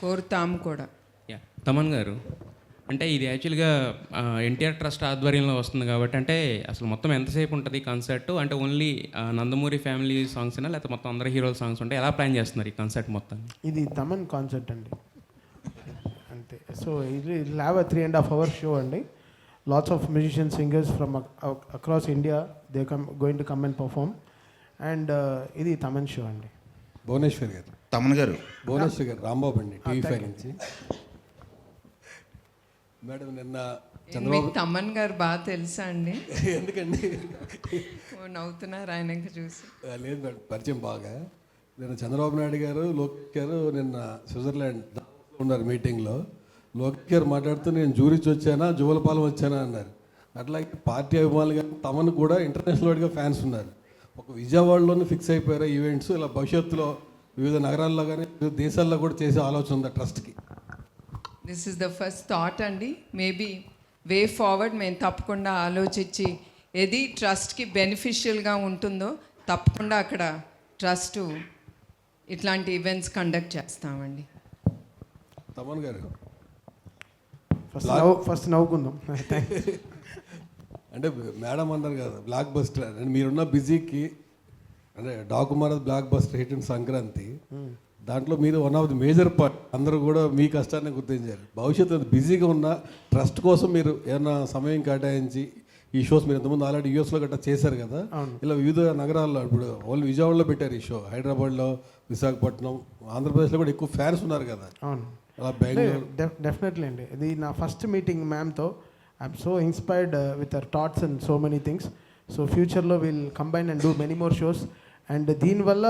కోరుతాము కూడా. యా, తమన్ గారు, అంటే ఇది యాక్చువల్గా ఎన్టీఆర్ ట్రస్ట్ ఆధ్వర్యంలో వస్తుంది కాబట్టి, అంటే అసలు మొత్తం ఎంతసేపు ఉంటుంది కాన్సర్ట్? అంటే ఓన్లీ నందమూరి ఫ్యామిలీ సాంగ్స్నా లేకపోతే మొత్తం అందరు హీరోల సాంగ్స్ ఉంటాయి? ఎలా ప్లాన్ చేస్తున్నారు ఈ కాన్సర్ట్ మొత్తం? ఇది తమన్ కాన్సర్ట్ అండి, అంతే. సో ఇది హ్యావ్ అ 3.5 hour షో అండి. Lots of musician singers from across India they going to come and perform. And ఇది తమన్ షో అండి. భువనేశ్వర్ గారు, తమన్ గారు, భువనేశ్వర్ గారు, రాంబాబు అండి, టీవీ5 నుంచి. మేడం, నిన్న మీకు తమన్ గారు బాగా తెలుసా అండి? ఎందుకండి నవ్వుతున్నారు ఆయనకి చూసి? లేదు మేడం, పరిచయం బాగా. నిన్న చంద్రబాబు నాయుడు గారు, లోకేష్ గారు నిన్న స్విట్జర్లాండ్ ఉన్నారు మీటింగ్లో. లోకేష్ గారు మాట్లాడుతూ నేను జూరిచ్ వచ్చానా జువలపాలెం వచ్చానా అన్నారు. అట్లాగే పార్టీ అభిమానులు కానీ తమను కూడా ఇంటర్నేషనల్ వైడ్గా ఫ్యాన్స్ ఉన్నారు. ఒక విజయవాడలోనే ఫిక్స్ అయిపోయారు ఈవెంట్స్. ఇలా భవిష్యత్తులో వివిధ నగరాల్లో కానీ వివిధ దేశాల్లో కూడా చేసే ఆలోచన ఉంది ట్రస్ట్కి. This is the first thought అండి. మేబీ వే ఫార్వర్డ్ మేము తప్పకుండా ఆలోచించి ఏది ట్రస్ట్కి బెనిఫిషియల్గా ఉంటుందో తప్పకుండా అక్కడ ట్రస్ట్ ఇట్లాంటి ఈవెంట్స్ కండక్ట్ చేస్తామండి. తమన్ గారు, ఫస్ట్ నవ్వుకుందాం. అంటే మేడం అన్నారు కదా బ్లాక్ బస్టర్ అని. మీరున్న బిజీకి అంటే డాకుమార్ blockbuster hit and Sankranti, దాంట్లో మీరు one of the major part. అందరూ కూడా మీ కష్టాన్ని గుర్తించారు. భవిష్యత్తు బిజీగా ఉన్న ట్రస్ట్ కోసం మీరు ఏమైనా సమయం కేటాయించి ఈ షోస్ మీరు ఎంతమంది ఆల్రెడీ యూఎస్లో గట్రా చేశారు కదా, ఇలా వివిధ నగరాల్లో ఇప్పుడు ఓన్లీ విజయవాడలో పెట్టారు ఈ షో, హైదరాబాద్లో, విశాఖపట్నం, ఆంధ్రప్రదేశ్లో కూడా ఎక్కువ ఫ్యాన్స్ ఉన్నారు కదా. అవును, అలా బెంగళూరు. డెఫినెట్లీ అండి. ఇది నా ఫస్ట్ మీటింగ్ మ్యామ్తో. I'm so inspired with our thoughts and so many things. So ఫ్యూచర్లో will combine and do many more shows. And దీనివల్ల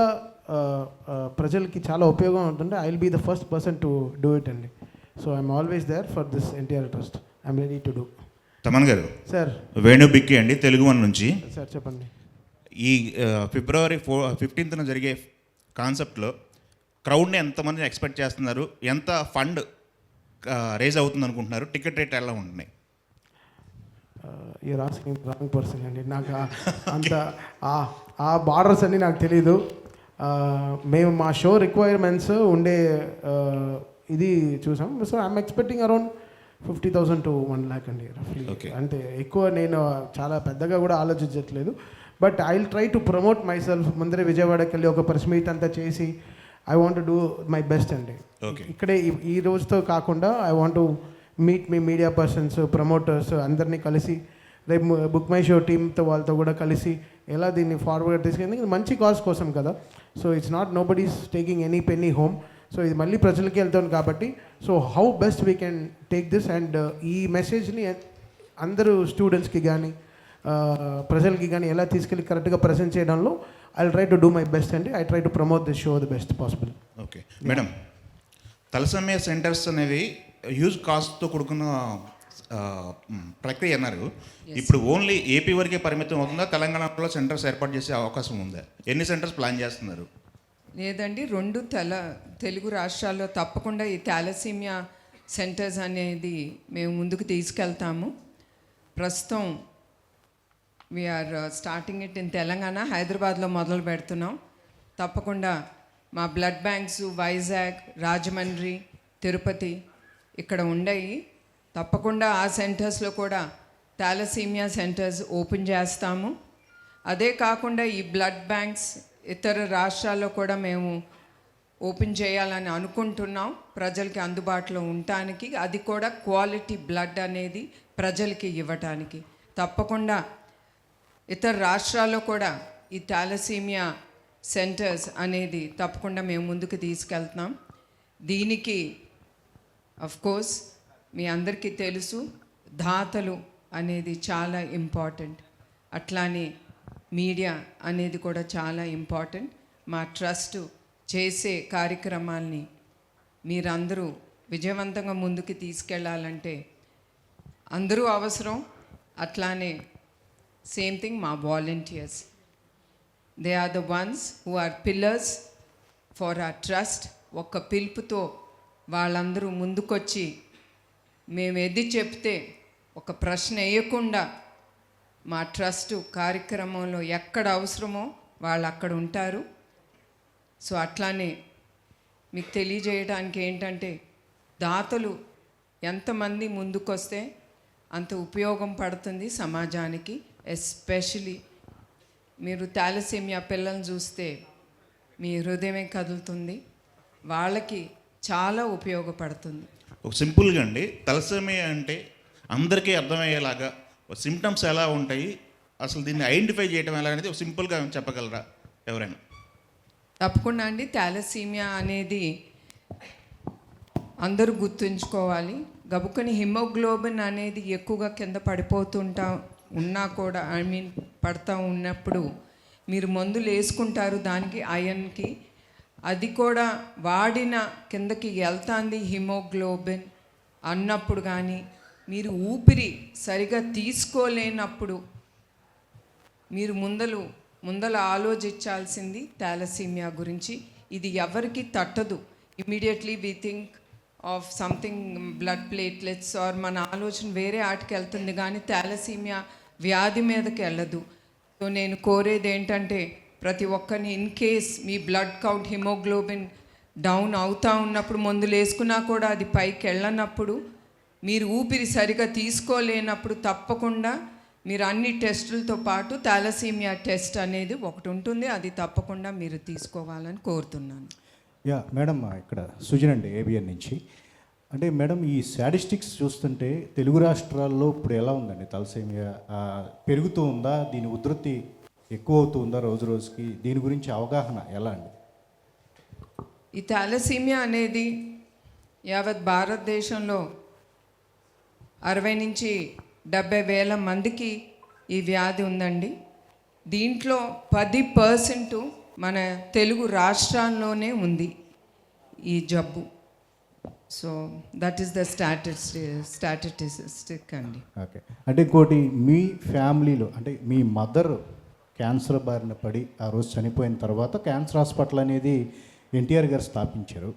ప్రజలకి చాలా ఉపయోగం ఉంటుంది. I will be the first person to do it అండి. So I'm always there for this NTR trust. I'm ready to do. Thaman గారు, sir Venu బిక్కి అండి, Telugu one నుంచి. సార్ చెప్పండి. ఈ ఫిబ్రవరి 15న జరిగే కాన్సెప్ట్లో క్రౌడ్ని ఎంతమంది ఎక్స్పెక్ట్ చేస్తున్నారు? ఎంత ఫండ్ రేజ్ అవుతుంది అనుకుంటున్నారు? టికెట్ రేట్ ఎలా ఉంటున్నాయి? యూఆర్ ఆస్కింగ్ రాంగ్ పర్సన్ అండి. నాకు అంత ఆ బార్డర్స్ అన్నీ నాకు తెలీదు. మేము మా షో రిక్వైర్మెంట్స్ ఉండే ఇది చూసాం. So I'm expecting around 50,000 to 1 lakh అండి రఫ్లీ. అంటే ఎక్కువ నేను చాలా పెద్దగా కూడా ఆలోచించట్లేదు. But I will try to promote myself. ముందరే విజయవాడకి వెళ్ళి ఒక ప్రెస్ మీట్ అంతా చేసి I want do my best అండి. ఇక్కడే ఈ రోజుతో కాకుండా ఐ వాంట్ మీట్ మీ మీడియా పర్సన్స్, ప్రమోటర్స్ అందరినీ కలిసి రేపు బుక్ మై షో టీమ్తో వాళ్ళతో కూడా కలిసి ఎలా దీన్ని ఫార్వర్డ్ తీసుకెళ్ళి మంచి కాజ్ కోసం కదా. So it's not nobody is taking any penny home. So ఇది మళ్ళీ ప్రజలకి వెళ్తాను కాబట్టి so how best we can take this and ఈ మెసేజ్ని అందరూ స్టూడెంట్స్కి కానీ ప్రజలకి కానీ ఎలా తీసుకెళ్ళి కరెక్ట్గా ప్రజెంట్ చేయడంలో I try to do my best అండి. I try to promote this show the best possible. Okay madam, thalassaemia centres అనేవి హ్యూజ్ కాస్ట్తో కూడుకున్న ప్రక్రియ అన్నారు. ఇప్పుడు ఓన్లీ ఏపీ వరకే పరిమితం అవుతుందా? తెలంగాణలో సెంటర్స్ ఏర్పాటు చేసే అవకాశం ఉందా? ఎన్ని సెంటర్స్ ప్లాన్ చేస్తున్నారు? లేదండి, 2 తెలుగు రాష్ట్రాల్లో తప్పకుండా ఈ థాలసీమియా సెంటర్స్ అనేది మేము ముందుకు తీసుకెళ్తాము. ప్రస్తుతం we're starting it in Telangana, హైదరాబాద్లో మొదలు పెడుతున్నాం. తప్పకుండా మా బ్లడ్ బ్యాంక్స్ వైజాగ్, రాజమండ్రి, తిరుపతి ఇక్కడ ఉండయి. తప్పకుండా ఆ సెంటర్స్లో కూడా థాలసీమియా సెంటర్స్ ఓపెన్ చేస్తాము. అదే కాకుండా ఈ బ్లడ్ బ్యాంక్స్ ఇతర రాష్ట్రాల్లో కూడా మేము ఓపెన్ చేయాలని అనుకుంటున్నాం, ప్రజలకి అందుబాటులో ఉండటానికి. అది కూడా క్వాలిటీ బ్లడ్ అనేది ప్రజలకి ఇవ్వటానికి. తప్పకుండా ఇతర రాష్ట్రాల్లో కూడా ఈ థాలసీమియా సెంటర్స్ అనేది తప్పకుండా మేము ముందుకు తీసుకెళ్తున్నాం. దీనికి కోర్స్ మీ అందరికీ తెలుసు, దాతలు అనేది చాలా ఇంపార్టెంట్. అట్లానే మీడియా అనేది కూడా చాలా ఇంపార్టెంట్. మా ట్రస్ట్ చేసే కార్యక్రమాల్ని మీరందరూ విజయవంతంగా ముందుకు తీసుకెళ్ళాలంటే అందరూ అవసరం. అట్లానే సేమ్ థింగ్ మా volunteers, they are the ones who are pillars for our trust. ఒక్క పిలుపుతో వాళ్ళందరూ ముందుకొచ్చి మేము ఎది చెప్తే ఒక ప్రశ్న వేయకుండా మా ట్రస్ట్ కార్యక్రమంలో ఎక్కడ అవసరమో వాళ్ళు అక్కడ ఉంటారు. సో అట్లానే మీకు తెలియజేయడానికి ఏంటంటే, దాతలు ఎంతమంది ముందుకొస్తే అంత ఉపయోగం పడుతుంది సమాజానికి. ఎస్పెషలీ మీరు థాలసీమియా పిల్లల్ని చూస్తే మీ హృదయమే కదులుతుంది, వాళ్ళకి చాలా ఉపయోగపడుతుంది. ఒక సింపుల్గా అండి, తలసేమియా అంటే అందరికీ అర్థమయ్యేలాగా సిమ్టమ్స్ ఎలా ఉంటాయి, అసలు దీన్ని ఐడెంటిఫై చేయడం ఎలా అనేది ఒక సింపుల్గా చెప్పగలరా ఎవరైనా? తప్పకుండా అండి. థాలసీమియా అనేది అందరూ గుర్తుంచుకోవాలి. గబుక్కని హిమోగ్లోబిన్ అనేది ఎక్కువగా కింద ఉన్నా కూడా పడతా ఉన్నప్పుడు మీరు మందులు వేసుకుంటారు దానికి, ఐరన్కి. అది కూడా వాడిన కిందకి వెళ్తాంది హిమోగ్లోబిన్ అన్నప్పుడు, కానీ మీరు ఊపిరి సరిగా తీసుకోలేనప్పుడు మీరు ముందల ఆలోచించాల్సింది థాలసీమియా గురించి. ఇది ఎవరికి తట్టదు. Immediately we think of something blood platelets or మన ఆలోచన వేరే ఆటకి వెళ్తుంది, కానీ థాలసీమియా వ్యాధి మీదకి వెళ్ళదు. సో నేను కోరేది ఏంటంటే, ప్రతి ఒక్కరిని in case me blood count haemoglobin down అవుతూ ఉన్నప్పుడు మందులు వేసుకున్నా కూడా అది పైకి వెళ్ళనప్పుడు, మీరు ఊపిరి సరిగా తీసుకోలేనప్పుడు తప్పకుండా మీరు అన్ని టెస్టులతో పాటు థాలసీమియా టెస్ట్ అనేది ఒకటి ఉంటుంది, అది తప్పకుండా మీరు తీసుకోవాలని కోరుతున్నాను. యా మేడం, ఇక్కడ సుజన్ అండి, ఏబిఎన్ నుంచి. అంటే మేడం, ఈ స్టాటిస్టిక్స్ చూస్తుంటే తెలుగు రాష్ట్రాల్లో ఇప్పుడు ఎలా ఉందండి? తలసేమియా పెరుగుతూ ఉందా? దీని ఉధృతి ఎక్కువ అవుతూ ఉందా రోజు రోజుకి? దీని గురించి అవగాహన ఎలా అండి? ఈ థాలసీమియా అనేది యావత్ భారతదేశంలో 60 నుంచి 70 వేల మందికి ఈ వ్యాధి ఉందండి. దీంట్లో 10% మన తెలుగు రాష్ట్రాల్లోనే ఉంది ఈ జబ్బు. So that is the statistic అండి. ఓకే. అంటే ఇంకోటి, మీ ఫ్యామిలీలో అంటే మీ మదర్ క్యాన్సర్ బారిన పడి ఆ రోజు చనిపోయిన తర్వాత క్యాన్సర్ హాస్పిటల్ అనేది ఎన్టీఆర్ గారు స్థాపించారు.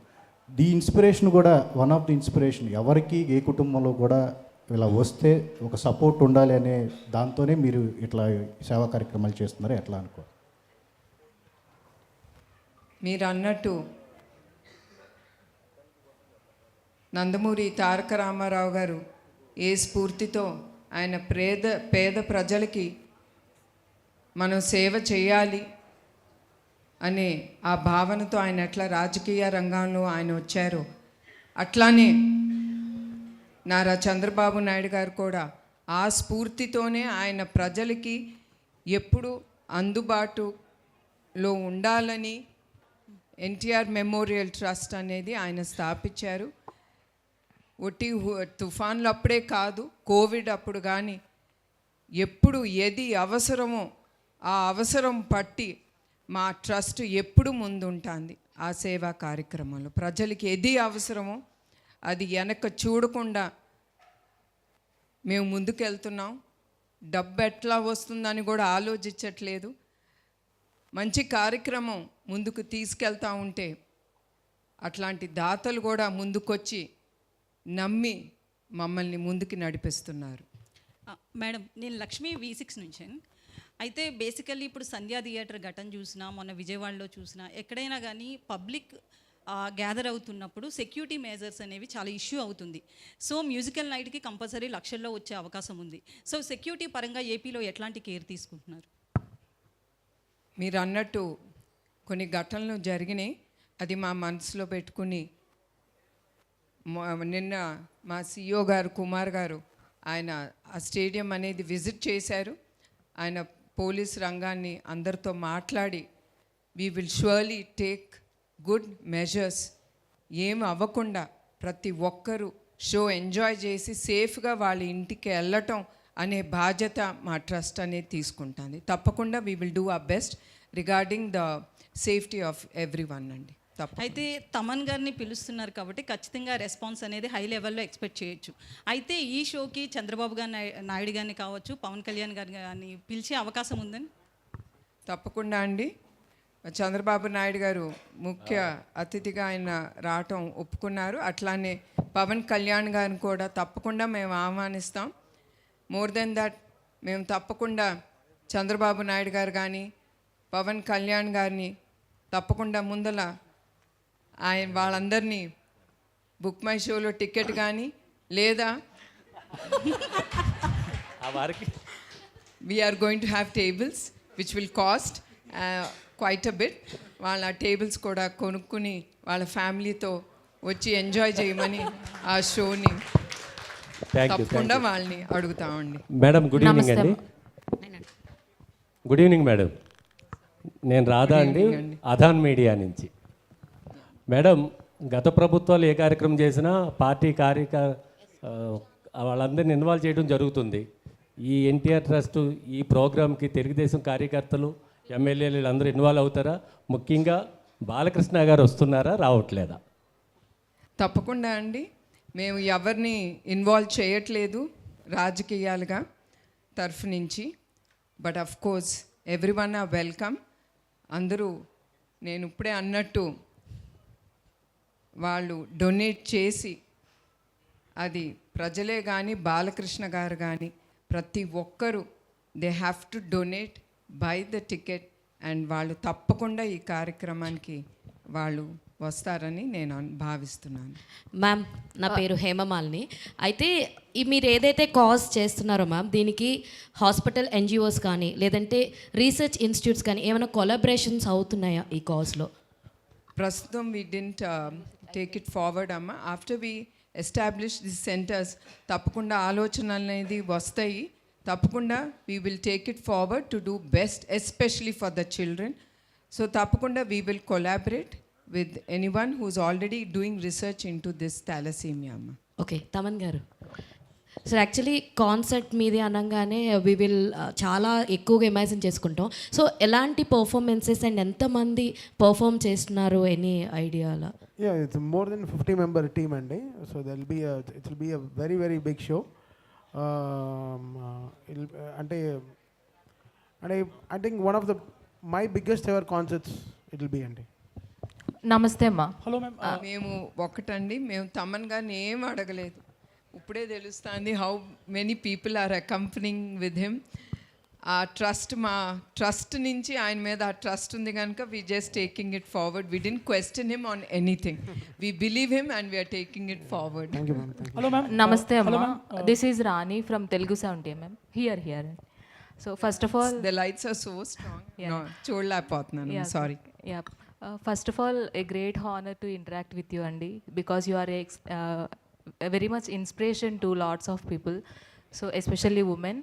ది ఇన్స్పిరేషన్ కూడా, వన్ ఆఫ్ ది ఇన్స్పిరేషన్, ఎవరికి ఏ కుటుంబంలో కూడా ఇలా వస్తే ఒక సపోర్ట్ ఉండాలి అనే దాంతోనే మీరు ఇట్లా సేవా కార్యక్రమాలు చేస్తున్నారు. ఎట్లా అనుకో? మీరు అన్నట్టు నందమూరి తారక రామారావు గారు ఏ స్ఫూర్తితో ఆయన పేద ప్రజలకి మనం సేవ చేయాలి అనే ఆ భావనతో ఆయన ఎట్లా రాజకీయ రంగంలో ఆయన వచ్చారో, అట్లానే నారా చంద్రబాబు నాయుడు గారు కూడా ఆ స్ఫూర్తితోనే ఆయన ప్రజలకి ఎప్పుడు అందుబాటులో ఉండాలని ఎన్టీఆర్ మెమోరియల్ ట్రస్ట్ అనేది ఆయన స్థాపించారు. తుఫాన్లు అప్పుడే కాదు, కోవిడ్ అప్పుడు కానీ ఎప్పుడు ఏది అవసరమో ఆ అవసరం పట్టి మా ట్రస్ట్ ఎప్పుడు ముందుంటుంది ఆ సేవా కార్యక్రమంలో. ప్రజలకి ఏది అవసరమో అది వెనక చూడకుండా మేము ముందుకెళ్తున్నాం. డబ్బు ఎట్లా వస్తుందని కూడా ఆలోచించట్లేదు. మంచి కార్యక్రమం ముందుకు తీసుకెళ్తా ఉంటే అట్లాంటి దాతలు కూడా ముందుకొచ్చి నమ్మి మమ్మల్ని ముందుకు నడిపిస్తున్నారు. మేడం, నేను లక్ష్మీ V6 నుంచి. అయితే బేసికల్లీ ఇప్పుడు సంధ్యా థియేటర్ ఘటన చూసినా, మొన్న విజయవాడలో చూసినా, ఎక్కడైనా కానీ పబ్లిక్ గ్యాదర్ అవుతున్నప్పుడు సెక్యూరిటీ మేజర్స్ అనేవి చాలా ఇష్యూ అవుతుంది. సో మ్యూజికల్ నైట్కి కంపల్సరీ లక్షల్లో వచ్చే అవకాశం ఉంది. సో సెక్యూరిటీ పరంగా ఏపీలో ఎట్లాంటి కేర్ తీసుకుంటున్నారు? మీరు అన్నట్టు కొన్ని ఘటనలు జరిగినాయి, అది మా మనసులో పెట్టుకుని నిన్న మా CEO గారు కుమార్ గారు ఆయన ఆ స్టేడియం అనేది విజిట్ చేశారు. ఆయన పోలీస్ రంగాన్ని అందరితో మాట్లాడి we will surely take good measures, ఏం అవ్వకుండా ప్రతి ఒక్కరూ షో ఎంజాయ్ చేసి సేఫ్గా వాళ్ళ ఇంటికి వెళ్ళటం అనే బాధ్యత మా ట్రస్ట్ అనేది తీసుకుంటుంది. తప్పకుండా we will do our best regarding the safety of every one అండి. అయితే తమన్ గారిని పిలుస్తున్నారు కాబట్టి ఖచ్చితంగా రెస్పాన్స్ అనేది హై లెవెల్లో ఎక్స్పెక్ట్ చేయొచ్చు. అయితే ఈ షోకి చంద్రబాబు గారు నాయుడు గారిని కావచ్చు, పవన్ కళ్యాణ్ గారిని కానీ పిలిచే అవకాశం ఉందని? తప్పకుండా అండి. చంద్రబాబు నాయుడు గారు ముఖ్య అతిథిగా ఆయన రావటం ఒప్పుకున్నారు. అట్లానే పవన్ కళ్యాణ్ గారిని కూడా తప్పకుండా మేము ఆహ్వానిస్తాం. మోర్ దెన్ దట్ మేము తప్పకుండా చంద్రబాబు నాయుడు గారు కానీ పవన్ కళ్యాణ్ గారిని తప్పకుండా ముందల ఆయన వాళ్ళందరినీ బుక్ మై షోలో టికెట్ కానీ లేదా we're going to have tables which will cost quite a bit. వాళ్ళ టేబుల్స్ కూడా కొనుక్కుని వాళ్ళ ఫ్యామిలీతో వచ్చి ఎంజాయ్ చేయమని ఆ షోని తప్పకుండా వాళ్ళని అడుగుతామండి. మేడం గుడ్ ఈవినింగ్ అండి. Good evening madam. నేను రాధా అండి, అధాన్ మీడియా నుంచి. మేడం, గత ప్రభుత్వాలు ఏ కార్యక్రమం చేసినా పార్టీ వాళ్ళందరినీ ఇన్వాల్వ్ చేయడం జరుగుతుంది. ఈ ఎన్టీఆర్ ట్రస్ట్ ఈ ప్రోగ్రామ్కి తెలుగుదేశం కార్యకర్తలు ఎమ్మెల్యేలు వీళ్ళందరూ ఇన్వాల్వ్ అవుతారా? ముఖ్యంగా బాలకృష్ణ గారు వస్తున్నారా, రావట్లేదా? తప్పకుండా అండి. మేము ఎవరిని ఇన్వాల్వ్ చేయట్లేదు రాజకీయాలుగా తరఫు నుంచి. But of course every one or welcome. అందరూ నేను ఇప్పుడే అన్నట్టు వాళ్ళు డొనేట్ చేసి, అది ప్రజలే కానీ బాలకృష్ణ గారు కానీ ప్రతి ఒక్కరూ they have to donate by the ticket and వాళ్ళు తప్పకుండా ఈ కార్యక్రమానికి వాళ్ళు వస్తారని నేను భావిస్తున్నాను. మ్యామ్, నా పేరు హేమమాలిని. అయితే మీరు ఏదైతే కాజ్ చేస్తున్నారో మ్యామ్, దీనికి హాస్పిటల్ NGOs కానీ లేదంటే రీసెర్చ్ ఇన్స్టిట్యూట్స్ కానీ ఏమైనా కొలాబరేషన్స్ అవుతున్నాయా ఈ కాజ్లో? ప్రస్తుతం we didn't take it forward అమ్మ. After we establish the centres తప్పకుండా ఆలోచనలు అనేది వస్తాయి. తప్పకుండా we will take it forward to do best especially for the children. So తప్పకుండా we will collaborate with anyone who's already doing research into this thalassemia. Okay, Thaman గారు, so actually concert మీది అనగానే we will చాలా ఎక్కువగా imagine చేసుకుంటాం. So ఎలాంటి performances and ఎంతమంది perform చేస్తున్నారు, any ఐడియాలా? Yeah, it's more than 50-member team అండి. So it will be a very very big show. అంటే I think one of my biggest ever concerts it will be అండి. నమస్తే అమ్మా. Hello ma'am. మేము ఒకటండి, మేము తమన్ గారిని ఏం అడగలేదు. ఇప్పుడే తెలుస్తుంది how many people are accompanying with him. ఆ ట్రస్ట్, మా ట్రస్ట్ నుంచి ఆయన మీద ఆ ట్రస్ట్ ఉంది కనుక we just taking it forward. We didn't question him on anything. We believe him and we're taking it forward. Hello ma'am. నమస్తే అమ్మా. This is Rani from Telugu 70 ma'am. Here. So first of all the lights are so strong. చూడలేకపోతున్నాను, sorry. Yeah, first of all, a great honor to interact with you, Andy, because you are a very much inspiration to lots of people, so especially women.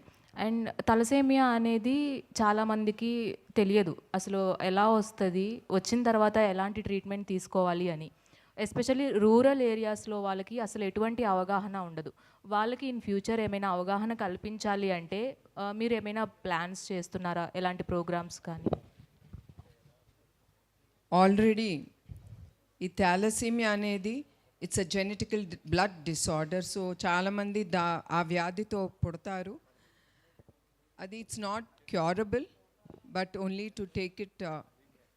And thalassaemia అనేది చాలామందికి తెలియదు అసలు ఎలా వస్తుంది, వచ్చిన తర్వాత ఎలాంటి ట్రీట్మెంట్ తీసుకోవాలి అని. ఎస్పెషల్లీ రూరల్ ఏరియాస్లో వాళ్ళకి అసలు ఎటువంటి అవగాహన ఉండదు. వాళ్ళకి ఇన్ ఫ్యూచర్ ఏమైనా అవగాహన కల్పించాలి అంటే మీరు ఏమైనా ప్లాన్స్ చేస్తున్నారా, ఎలాంటి ప్రోగ్రామ్స్ కానీ? ఆల్రెడీ ఈ థాలసీమియా అనేది it's a genetical blood disorder. So చాలామంది ఆ వ్యాధితో పుడతారు. అది it's not curable, but only to take it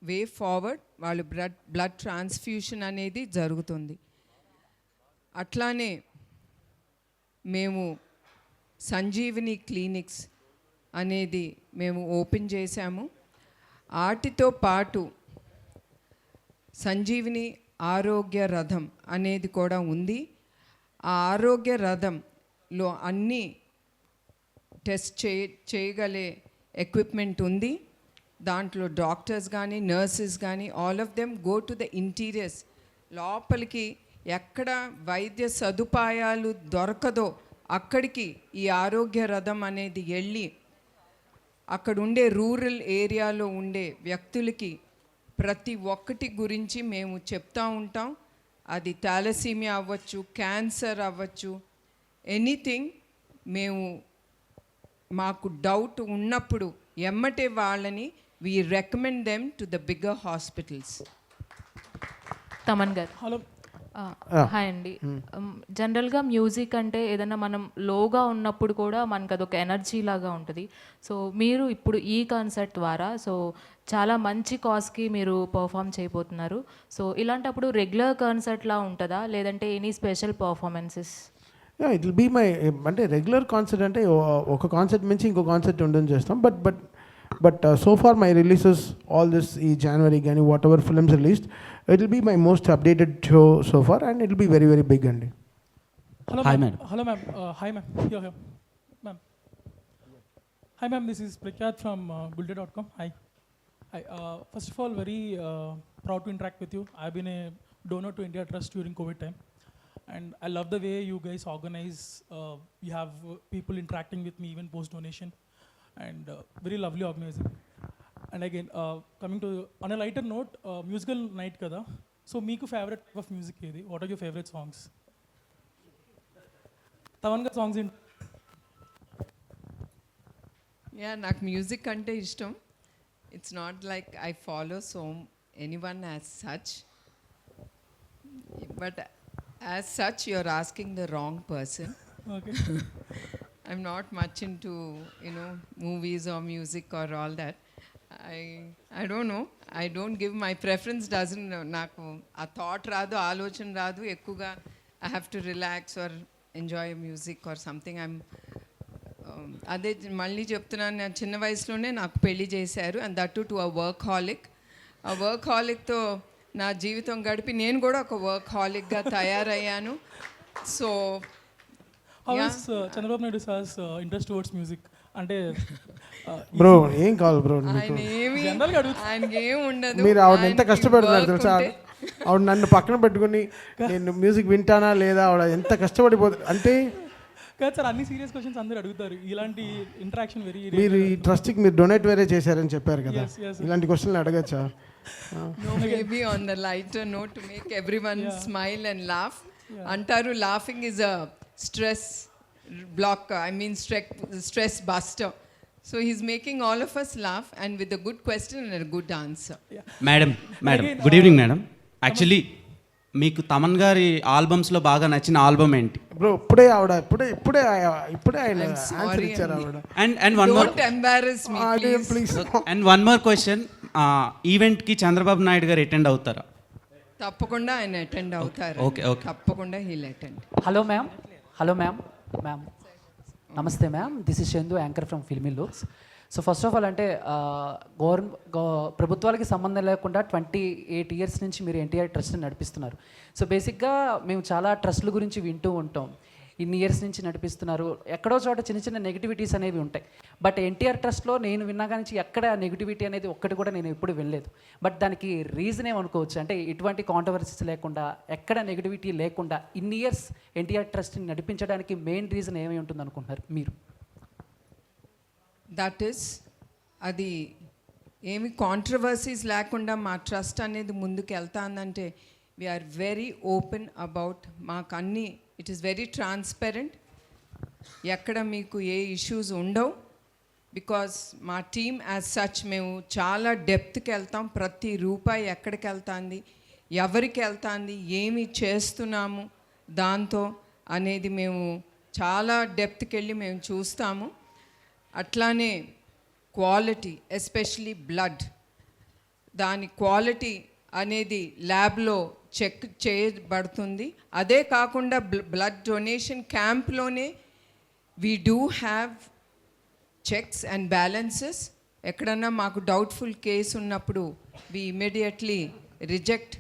way forward. వాళ్ళు బ్లడ్ ట్రాన్స్ఫ్యూషన్ అనేది జరుగుతుంది. అట్లానే మేము సంజీవిని క్లినిక్స్ అనేది మేము ఓపెన్ చేశాము. వాటితో పాటు సంజీవిని ఆరోగ్య రథం అనేది కూడా ఉంది. ఆ ఆరోగ్య రథంలో అన్ని టెస్ట్ చేయగలే ఎక్విప్మెంట్ ఉంది. దాంట్లో డాక్టర్స్ కానీ నర్సెస్ కానీ all of them go to the interiors. లోపలికి ఎక్కడ వైద్య సదుపాయాలు దొరకదో అక్కడికి ఈ ఆరోగ్య రథం అనేది వెళ్ళి అక్కడ ఉండే రూరల్ ఏరియాలో ఉండే వ్యక్తులకి ప్రతి ఒక్కటి గురించి మేము చెప్తూ ఉంటాం. అది థాలసీమియా అవ్వచ్చు, క్యాన్సర్ అవ్వచ్చు, ఎనీథింగ్. మేము మాకు డౌట్ ఉన్నప్పుడు ఎమ్మటే వాళ్ళని we recommend them to the bigger hospitals. Thaman గారు హలో. హాయ్ అండి. జనరల్గా మ్యూజిక్ అంటే ఏదైనా మనం లోగా ఉన్నప్పుడు కూడా మనకు అదొక ఎనర్జీ లాగా ఉంటుంది. సో మీరు ఇప్పుడు ఈ కాన్సర్ట్ ద్వారా సో చాలా మంచి కాజ్కి మీరు పర్ఫామ్ చేయబోతున్నారు. సో ఇలాంటప్పుడు రెగ్యులర్ కాన్సర్ట్లా ఉంటుందా లేదంటే any special performances? It will be my అంటే రెగ్యులర్ కాన్సర్ట్ అంటే ఒక కాన్సర్ట్ మించి ఇంకో కాన్సర్ట్ ఉండని చేస్తాం. But so far my releases all this ఈ జనవరి కానీ whatever films released, it will be my most updated show so far and it will be very very big andi. Hello hi ma'am. ma'am. Hello ma'am. Hi ma'am. Here ma'am. Hi ma'am, this is Prakyat from Bulde.com. Hi. First of all, very proud to interact with you. I've been a donor to India Trust during COVID time and I love the way you guys organize. You have people interacting with me even post donation and very lovely organizing. And again, coming to on a lighter note, musical night kada. So, meeku favorite type of music edi? What are your favorite songs? Taman ga songs in. Yeah, నాకు music అంటే ఇష్టం. It's not like I follow so anyone as such, but as such you are asking the wrong person. Okay. I'm not much into, movies or music or all that. I don't know. I don't give my preference doesn't నాకు ఆ thought రాదు, ఆలోచన రాదు ఎక్కువగా. I have to relax or enjoy music or something. అదే మళ్ళీ చెప్తున్నాను, నేను చిన్న వయసులోనే నాకు పెళ్లి చేశారు and that to a workaholic. ఆ వర్క్ హాలిక్తో నా జీవితం గడిపి నేను కూడా ఒక వర్క్ హాలిక్గా తయారయ్యాను. So How is Chandrababu Naidu sir's interest towards music? అంటే బ్రో ఏం కావాలి బ్రో, ఆయనకి ఏం ఉండదు. మీరు ఆవిడ ఎంత కష్టపడుతున్నారు తెలుసా? ఆవిడ నన్ను పక్కన పెట్టుకుని నేను మ్యూజిక్ వింటానా లేదా ఆవిడ ఎంత కష్టపడిపోతుంది అంటే. కాదు సార్, అన్ని సీరియస్ క్వశ్చన్స్ అందరూ అడుగుతారు. ఇలాంటి ఇంటరాక్షన్ వెరీ. మీరు ఈ ట్రస్ట్కి మీరు డొనేట్ వేరే చేశారని చెప్పారు కదా, ఇలాంటి క్వశ్చన్లు అడగచ్చా? No, maybe on the lighter note to make everyone smile and laugh. Antaru laughing is a stress blocker, stress buster. So he's making all of us laugh and with a good question and a good answer. Madam good evening madam. Actually మీకు తమన్ గారి ఆల్బమ్స్లో బాగా నచ్చిన album ఏంటి? Bro ఇప్పుడే ఆయన answer ఇచ్చారు ఆవిడ. And one more, Don't embarrass me, please. And one more question, ఈవెంట్కి చంద్రబాబు నాయుడు గారు అటెండ్ అవుతారా? తప్పకుండా ఆయన అటెండ్ అవుతారు. Okay. తప్పకుండా he'll attend. Hello ma'am. నమస్తే ma'am, this is Chandu, anchor from Filmy Looks. So first of all అంటే ప్రభుత్వాలకి సంబంధం లేకుండా 28 years నుంచి మీరు ఎన్టీఆర్ ట్రస్ట్ని నడిపిస్తున్నారు. సో బేసిక్గా మేము చాలా ట్రస్ట్ల గురించి వింటూ ఉంటాం. ఇన్ని ఇయర్స్ నుంచి నడిపిస్తున్నారు, ఎక్కడో చోట చిన్న చిన్న నెగిటివిటీస్ అనేవి ఉంటాయి. బట్ ఎన్టీఆర్ ట్రస్ట్లో నేను విన్నాగా నుంచి ఎక్కడ నెగిటివిటీ అనేది ఒక్కటి కూడా నేను ఎప్పుడు వినలేదు. బట్ దానికి రీజన్ ఏమనుకోవచ్చు అంటే ఎటువంటి కాంట్రవర్సీస్ లేకుండా, ఎక్కడ నెగిటివిటీ లేకుండా ఇన్ని ఇయర్స్ ఎన్టీఆర్ ట్రస్ట్ని నడిపించడానికి మెయిన్ రీజన్ ఏమై ఉంటుంది అనుకుంటున్నారు మీరు? దట్ ఈస్, అది ఏమి కాంట్రవర్సీస్ లేకుండా మా ట్రస్ట్ అనేది ముందుకు వెళ్తానంటే వీఆర్ వెరీ ఓపెన్ అబౌట్, మాకు అన్నీ ఇట్ ఈస్ వెరీ ట్రాన్స్పరెంట్. ఎక్కడ మీకు ఏ ఇష్యూస్ ఉండవు. బికాజ్ మా టీమ్ యాజ్ సచ్ మేము చాలా డెప్త్కి వెళ్తాం. ప్రతి రూపాయి ఎక్కడికి వెళ్తుంది, ఎవరికి వెళ్తుంది, ఏమి చేస్తున్నాము దాంతో అనేది మేము చాలా డెప్త్కి వెళ్ళి మేము చూస్తాము. అట్లానే క్వాలిటీ, ఎస్పెషలీ బ్లడ్, దాని క్వాలిటీ అనేది ల్యాబ్లో చెక్ చేయబడుతుంది. అదే కాకుండా బ్లడ్ డొనేషన్ క్యాంప్లోనే we do have checks and balances. ఎక్కడన్నా మాకు డౌట్ఫుల్ కేసు ఉన్నప్పుడు we immediately reject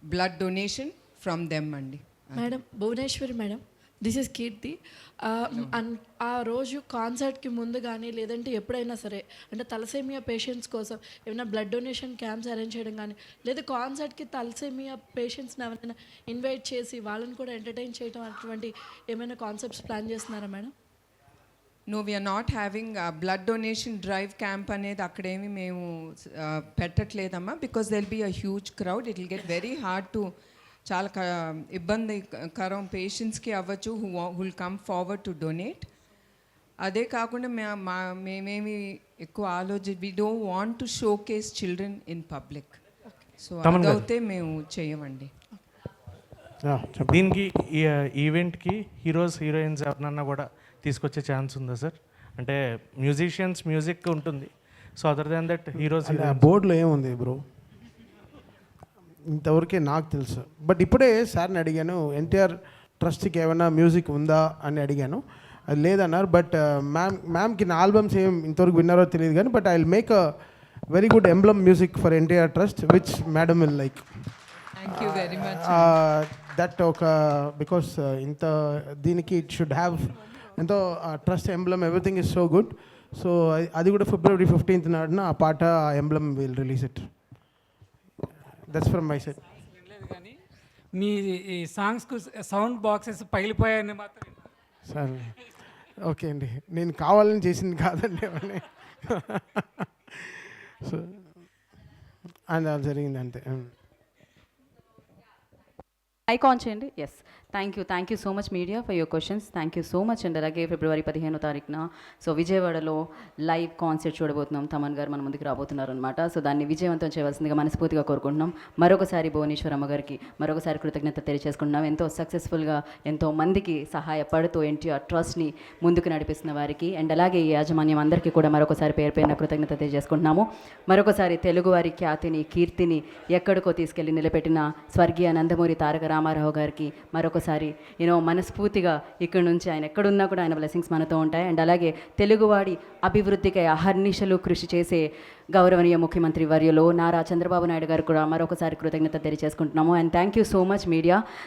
blood donation from them అండి. Madam Bhuvaneswari madam, this is Keerthi. ఆ రోజు కాన్సర్ట్కి ముందు కానీ లేదంటే ఎప్పుడైనా సరే అంటే తలసేమియా పేషెంట్స్ కోసం ఏమైనా బ్లడ్ డొనేషన్ క్యాంప్స్ అరేంజ్ చేయడం కానీ లేదా కాన్సర్ట్కి తలసేమియా పేషెంట్స్ని ఎవరైనా ఇన్వైట్ చేసి వాళ్ళని కూడా ఎంటర్టైన్ చేయడం అటువంటి ఏమైనా కాన్సెప్ట్స్ ప్లాన్ చేస్తున్నారా madam? No, we're not having blood donation drive camp అనేది అక్కడేమి మేము పెట్టట్లేదమ్మా. Because they'll be a huge crowd, it will get very hard to, చాలా ఇబ్బందికరం పేషెంట్స్కి అవ్వచ్చు who will come forward to donate. అదే కాకుండా మేమేమి ఎక్కువ we don't want to showcase children in public. So అదైతే మేము చేయమండి. దీనికి ఈవెంట్కి హీరోస్ హీరోయిన్స్ ఎవరినన్నా కూడా తీసుకొచ్చే ఛాన్స్ ఉందా సార్? అంటే మ్యూజిషియన్స్ మ్యూజిక్ ఉంటుంది, so other than that heroes బోర్డులో ఏముంది బ్రో, ఇంతవరకే నాకు తెలుసు. బట్ ఇప్పుడే సార్ని అడిగాను, ఎన్టీఆర్ ట్రస్ట్కి ఏమైనా మ్యూజిక్ ఉందా అని అడిగాను, అది లేదన్నారు. బట్ మ్యామ్కి నా ఆల్బమ్స్ ఏం ఇంతవరకు విన్నారో తెలియదు కానీ, but I will make a very good emblem music for NTR trust which madam will like. Thank you very much. That ఒక బికాస్ ఇంత దీనికి ఇట్ షుడ్ హ్యావ్ ఎంతో trust emblem, everything is so good. So అది కూడా February 15th నాడున ఆ పాట, ఆ emblem will release it. That's from my side. వినలేదు కానీ మీ ఈ సాంగ్స్కు సౌండ్ బాక్సెస్ పగిలిపోయాయని మాత్రం సార్ ఓకే అండి, నేను కావాలని చేసింది కాదండి అవన్నీ. సో అండ్ అది జరిగింది అంతే. ఐకాన్ చేయండి. Yes, thank you so much media for your questions. Thank you so much అండి. అలాగే February 15వ తారీఖున సో విజయవాడలో లైవ్ కాన్సర్ట్ చూడబోతున్నాం. తమన్ గారు మన ముందుకు రాబోతున్నారు అనమాట. సో దాన్ని విజయవంతం చేయవలసిందిగా మనస్ఫూర్తిగా కోరుకుంటున్నాం. మరొకసారి భువనేశ్వర్ అమ్మగారికి మరొకసారి కృతజ్ఞత తెలియజేసుకుంటున్నాం. ఎంతో సక్సెస్ఫుల్గా ఎంతో మందికి సహాయపడుతూ ఎన్టీఆర్ ట్రస్ట్ని ముందుకు నడిపిస్తున్న వారికి అండ్ అలాగే ఈ యాజమాన్యం అందరికీ కూడా మరొకసారి పేరు పేరున కృతజ్ఞత తెలియజేసుకుంటున్నాము. మరొకసారి తెలుగువారి ఖ్యాతిని కీర్తిని ఎక్కడికో తీసుకెళ్లి నిలబెట్టిన స్వర్గీయ నందమూరి తారక రామారావు గారికి మరొకసారి మనస్ఫూర్తిగా ఇక్కడ నుంచి ఆయన ఎక్కడున్నా కూడా ఆయన బ్లెస్సింగ్స్ మనతో ఉంటాయి. అండ్ అలాగే తెలుగువాడి అభివృద్ధికై అహర్నిశలు కృషి చేసే గౌరవనీయ ముఖ్యమంత్రి వర్యులు నారా చంద్రబాబు నాయుడు గారు కూడా మరొకసారి కృతజ్ఞత తెలియజేసుకుంటున్నాము. And thank you so much media.